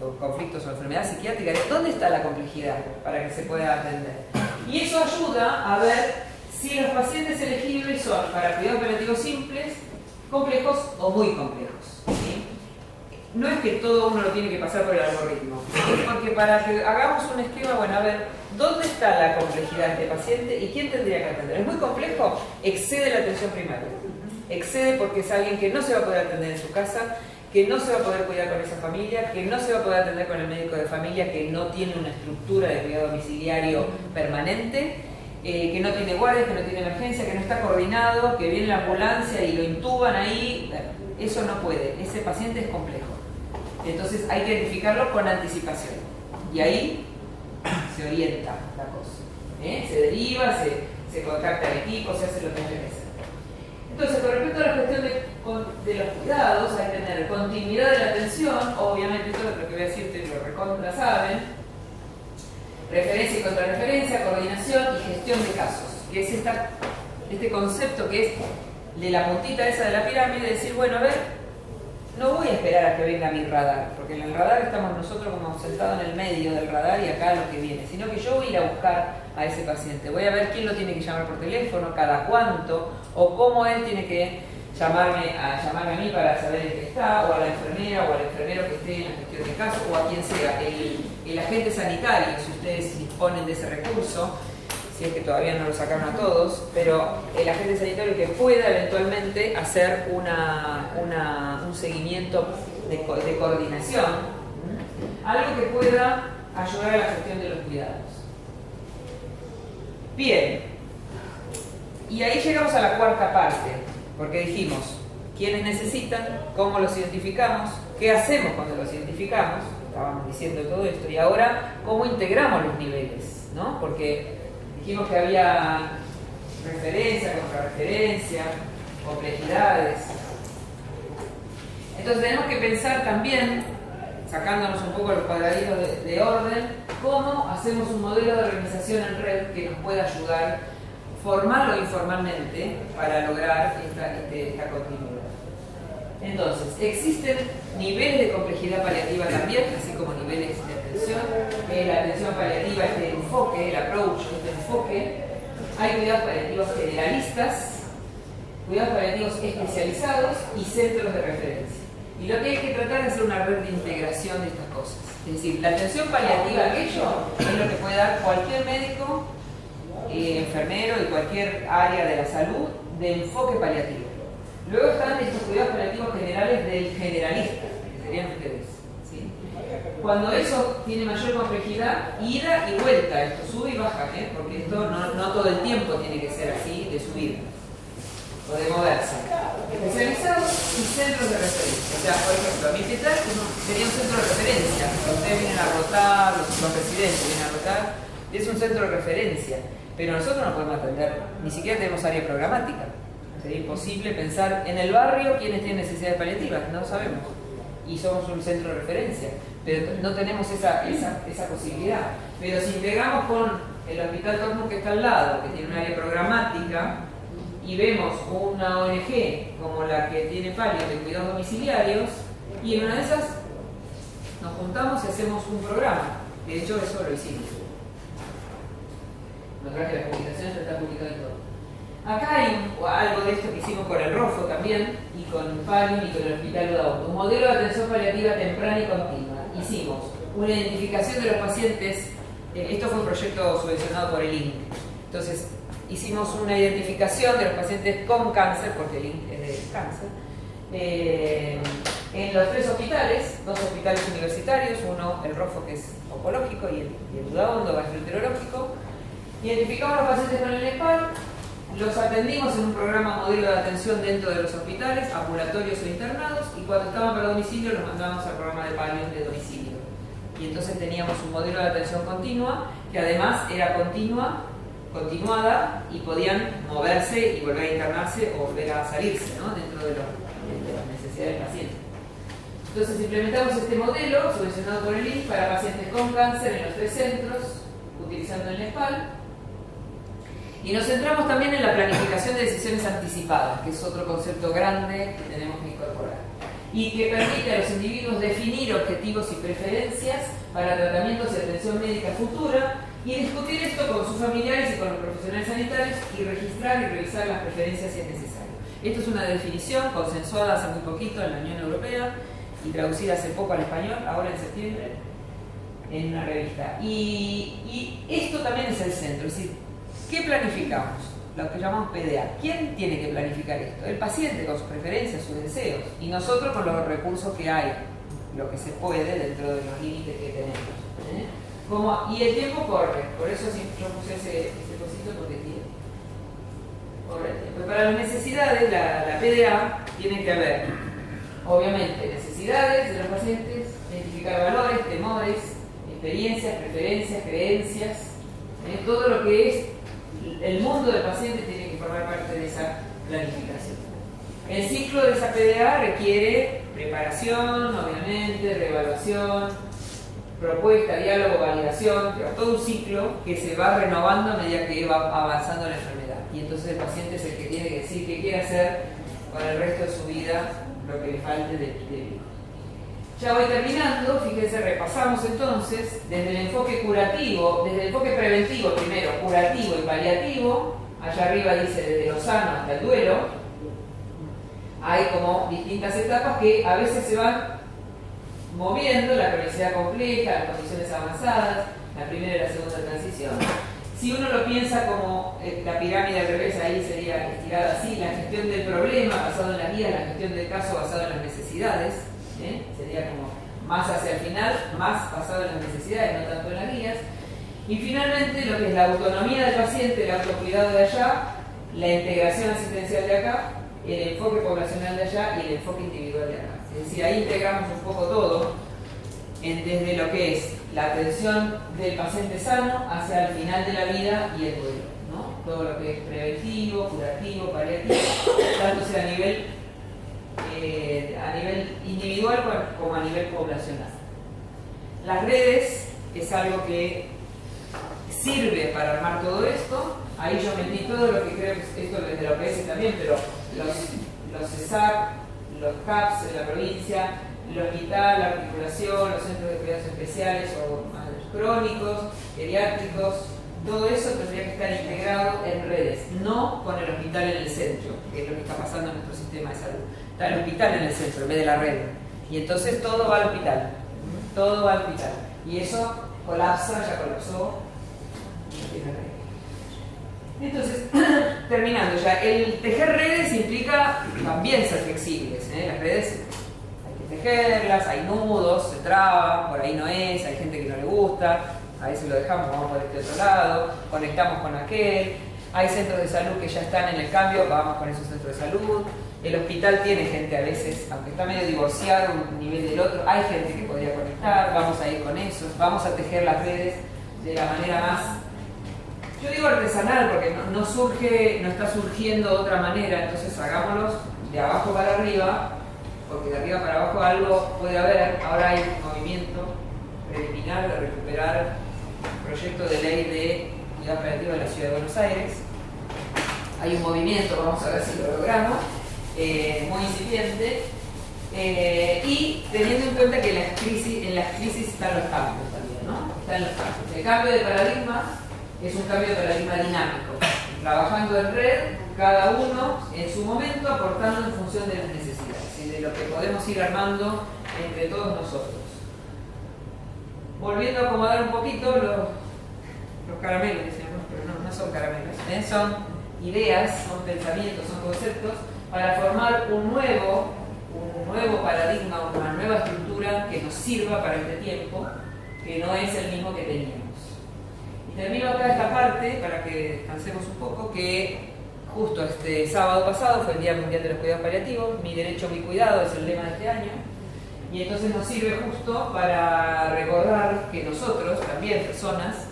O conflictos o enfermedades psiquiátricas. ¿Dónde está la complejidad para que se pueda atender? Y eso ayuda a ver si los pacientes elegibles son para cuidados paliativos simples, complejos o muy complejos. ¿Sí? No es que todo uno lo tiene que pasar por el algoritmo, porque para que hagamos un esquema, bueno, a ver, ¿dónde está la complejidad de este paciente y quién tendría que atender? ¿Es muy complejo? Excede la atención primaria. Excede porque es alguien que no se va a poder atender en su casa, que no se va a poder cuidar con esa familia, que no se va a poder atender con el médico de familia, que no tiene una estructura de cuidado domiciliario permanente, que no tiene guardias, que no tiene emergencia, que no está coordinado, que viene la ambulancia y lo intuban ahí. Eso no puede, ese paciente es complejo. Entonces hay que identificarlo con anticipación. Y ahí se orienta la cosa. Se deriva, se contacta al equipo, se hace lo que hay que hacer. Entonces, con respecto a la cuestión de los cuidados, hay que tener continuidad de la atención, obviamente todo lo que voy a decirte lo recontra saben, referencia y contrarreferencia, coordinación y gestión de casos, que es este concepto que es de la puntita esa de la pirámide, decir, bueno, a ver, no voy a esperar a que venga mi radar, porque en el radar estamos nosotros como sentados en el medio del radar y acá lo que viene, sino que yo voy a ir a buscar a ese paciente, voy a ver quién lo tiene que llamar por teléfono, cada cuánto, o cómo él tiene que llamarme a mí para saber en qué está, o a la enfermera o al enfermero que esté en la gestión de caso, o a quien sea, el agente sanitario, si ustedes disponen de ese recurso, si es que todavía no lo sacaron a todos, pero el agente sanitario que pueda eventualmente hacer un seguimiento de coordinación, algo que pueda ayudar a la gestión de los cuidados. Bien, y ahí llegamos a la cuarta parte, porque dijimos quiénes necesitan, cómo los identificamos, qué hacemos cuando los identificamos, estábamos diciendo todo esto, y ahora cómo integramos los niveles, ¿no? Porque dijimos que había referencia, contrarreferencia, complejidades. Entonces tenemos que pensar también, sacándonos un poco los cuadraditos de orden, cómo hacemos un modelo de organización en red que nos pueda ayudar formal o informalmente para lograr esta continuidad. Entonces, existen niveles de complejidad paliativa también, así como niveles de atención. La atención paliativa, este enfoque, el approach, este enfoque. Hay cuidados paliativos generalistas, cuidados paliativos especializados y centros de referencia. Y lo que hay que tratar es hacer una red de integración de estas cosas. Es decir, la atención paliativa, aquello es lo que puede dar cualquier médico, enfermero y cualquier área de la salud de enfoque paliativo. Luego están estos cuidados paliativos generales del generalista, que serían ustedes. ¿Sí? Cuando eso tiene mayor complejidad, ida y vuelta, esto sube y baja, porque esto no todo el tiempo tiene que ser así de subir o de moverse. Especializados y centros de referencia. O sea, por ejemplo, mi hospital sería un centro de referencia. Ustedes vienen a rotar, los residentes vienen a rotar, es un centro de referencia. Pero nosotros no podemos atender, ni siquiera tenemos área programática. Sería imposible pensar en el barrio quiénes tienen necesidades paliativas, no sabemos. Y somos un centro de referencia, pero no tenemos esa posibilidad. Pero si integramos con el Hospital Cosmos que está al lado, que tiene un área programática, y vemos una ONG como la que tiene Palio de cuidados domiciliarios, y en una de esas nos juntamos y hacemos un programa. De hecho, eso lo hicimos. No traje las publicaciones, pero está publicado en todo. Acá hay algo de esto que hicimos con el ROFO también, y con Palio y con el Hospital Udaondo. Un modelo de atención paliativa temprana y continua. Hicimos una identificación de los pacientes, esto fue un proyecto subvencionado por el INC. Entonces, hicimos una identificación de los pacientes con cáncer, porque el INC es de cáncer, en los 3 hospitales, 2 hospitales universitarios, uno el ROFO que es oncológico y el Udaondo gastroenterológico. Identificamos a los pacientes con el NEPAL, los atendimos en un programa modelo de atención dentro de los hospitales, ambulatorios o internados, y cuando estaban para domicilio los mandábamos al programa de Palio de domicilio. Y entonces teníamos un modelo de atención continua, que además era continua continuada y podían moverse y volver a internarse o volver a salirse, ¿no? Dentro de las necesidades del paciente. Entonces implementamos este modelo subvencionado por el INS para pacientes con cáncer en los 3 centros, utilizando el NESPAL. Y nos centramos también en la planificación de decisiones anticipadas, que es otro concepto grande que tenemos que incorporar, y que permite a los individuos definir objetivos y preferencias para tratamientos y atención médica futura y discutir esto con sus familiares y con los profesionales sanitarios y registrar y revisar las preferencias si es necesario. Esto es una definición consensuada hace muy poquito en la Unión Europea y traducida hace poco al español, ahora en septiembre, en una revista. Y esto también es el centro, es decir, ¿qué planificamos? Lo que llamamos PDA. ¿Quién tiene que planificar esto? El paciente con sus preferencias, sus deseos, y nosotros con los recursos que hay, lo que se puede dentro de los límites que tenemos. Y el tiempo corre, por eso yo puse ese cosito porque corre el tiempo. Para las necesidades, la PDA tiene que haber, obviamente, necesidades de los pacientes, identificar valores, temores, experiencias, preferencias, creencias, todo lo que es el mundo del paciente tiene que formar parte de esa planificación. El ciclo de esa PDA requiere preparación, obviamente, reevaluación, propuesta, diálogo, validación, pero todo un ciclo que se va renovando a medida que va avanzando la enfermedad. Y entonces el paciente es el que tiene que decir qué quiere hacer para el resto de su vida, lo que le falte de vida. Ya voy terminando, fíjense, repasamos entonces desde el enfoque curativo, desde el enfoque preventivo primero, curativo y paliativo, allá arriba dice desde lo sano hasta el duelo, hay como distintas etapas que a veces se van moviendo, la cronicidad compleja, las condiciones avanzadas, la primera y la segunda transición. Si uno lo piensa como la pirámide al revés, ahí sería estirada así, la gestión del problema basado en la guía, la gestión del caso basado en las necesidades, sería como más hacia el final, más basado en las necesidades, no tanto en las guías. Y finalmente lo que es la autonomía del paciente, el autocuidado de allá, la integración asistencial de acá, el enfoque poblacional de allá y el enfoque individual de acá. Es decir, ahí integramos un poco todo, desde lo que es la atención del paciente sano hacia el final de la vida y el duelo, ¿no? Todo lo que es preventivo, curativo, paliativo, tanto sea a nivel individual como a nivel poblacional. Las redes es algo que sirve para armar todo esto. Ahí yo metí todo lo que creo que esto es de la OPS también, pero los CESAC, los CAPS en la provincia, el hospital, la articulación, los centros de cuidados especiales o crónicos, geriátricos, todo eso tendría que estar integrado en redes, no con el hospital en el centro, que es lo que está pasando en nuestro sistema de salud. Está el hospital en el centro en vez de la red. Y entonces todo va al hospital. Todo va al hospital. Y eso colapsa, ya colapsó. Entonces, terminando ya, el tejer redes implica también ser flexibles. Las redes hay que tejerlas, hay nudos, se traban, por ahí no es, hay gente que no le gusta, a veces lo dejamos, vamos por este otro lado, conectamos con aquel, hay centros de salud que ya están en el cambio, vamos con esos centros de salud, el hospital tiene gente a veces, aunque está medio divorciado un nivel del otro, hay gente que podría conectar, vamos a ir con esos, vamos a tejer las redes de la manera más, yo digo artesanal porque no está surgiendo de otra manera, entonces hagámoslos de abajo para arriba, porque de arriba para abajo algo puede haber. Ahora hay un movimiento preliminar de recuperar el proyecto de ley de cuidado paliativo de la Ciudad de Buenos Aires. Hay un movimiento, vamos a ver si lo logramos, muy incipiente, y teniendo en cuenta que en las crisis están los cambios también, ¿no? Están los cambios. El cambio de paradigma es un cambio de paradigma dinámico, trabajando en red, cada uno en su momento aportando en función de las necesidades y de lo que podemos ir armando entre todos nosotros. Volviendo a acomodar un poquito los caramelos, decíamos, pero no son caramelos, son ideas, son pensamientos, son conceptos para formar un nuevo paradigma, una nueva estructura que nos sirva para este tiempo, que no es el mismo que teníamos. Y termino acá esta parte para que descansemos un poco, que justo este sábado pasado fue el Día Mundial de los Cuidados Paliativos, mi derecho, mi cuidado es el lema de este año, y entonces nos sirve justo para recordar que nosotros, también personas,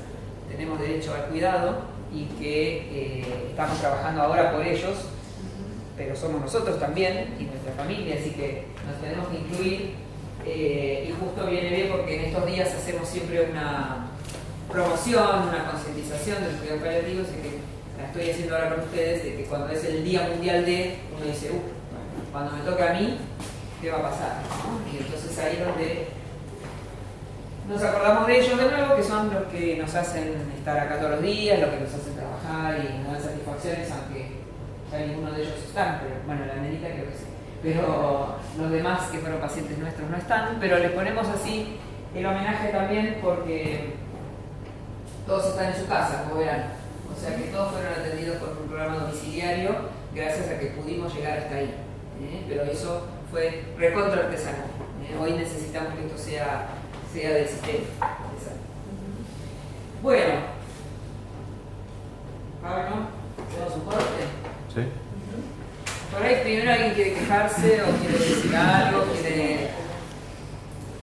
tenemos derecho al cuidado, y que estamos trabajando ahora por ellos, pero somos nosotros también y nuestra familia, así que nos tenemos que incluir y justo viene bien porque en estos días hacemos siempre una promoción, una concientización del cuidado paliativo, así que la estoy haciendo ahora con ustedes, de que cuando es el Día Mundial de, uno dice, cuando me toca a mí, ¿qué va a pasar? ¿No? Y entonces ahí es donde nos acordamos de ellos de nuevo, que son los que nos hacen estar acá todos los días, los que nos hacen trabajar y nos dan satisfacciones, aunque ya ninguno de ellos están, pero bueno, la nenita creo que sí. Pero los demás que fueron pacientes nuestros no están, pero les ponemos así el homenaje también porque todos están en su casa, como verán. O sea que todos fueron atendidos por un programa domiciliario gracias a que pudimos llegar hasta ahí. Pero eso fue recontra artesanal. Hoy necesitamos que esto sea del sistema. Bueno, Pablo, ¿tenemos un corte? Sí. Por ahí primero alguien quiere quejarse o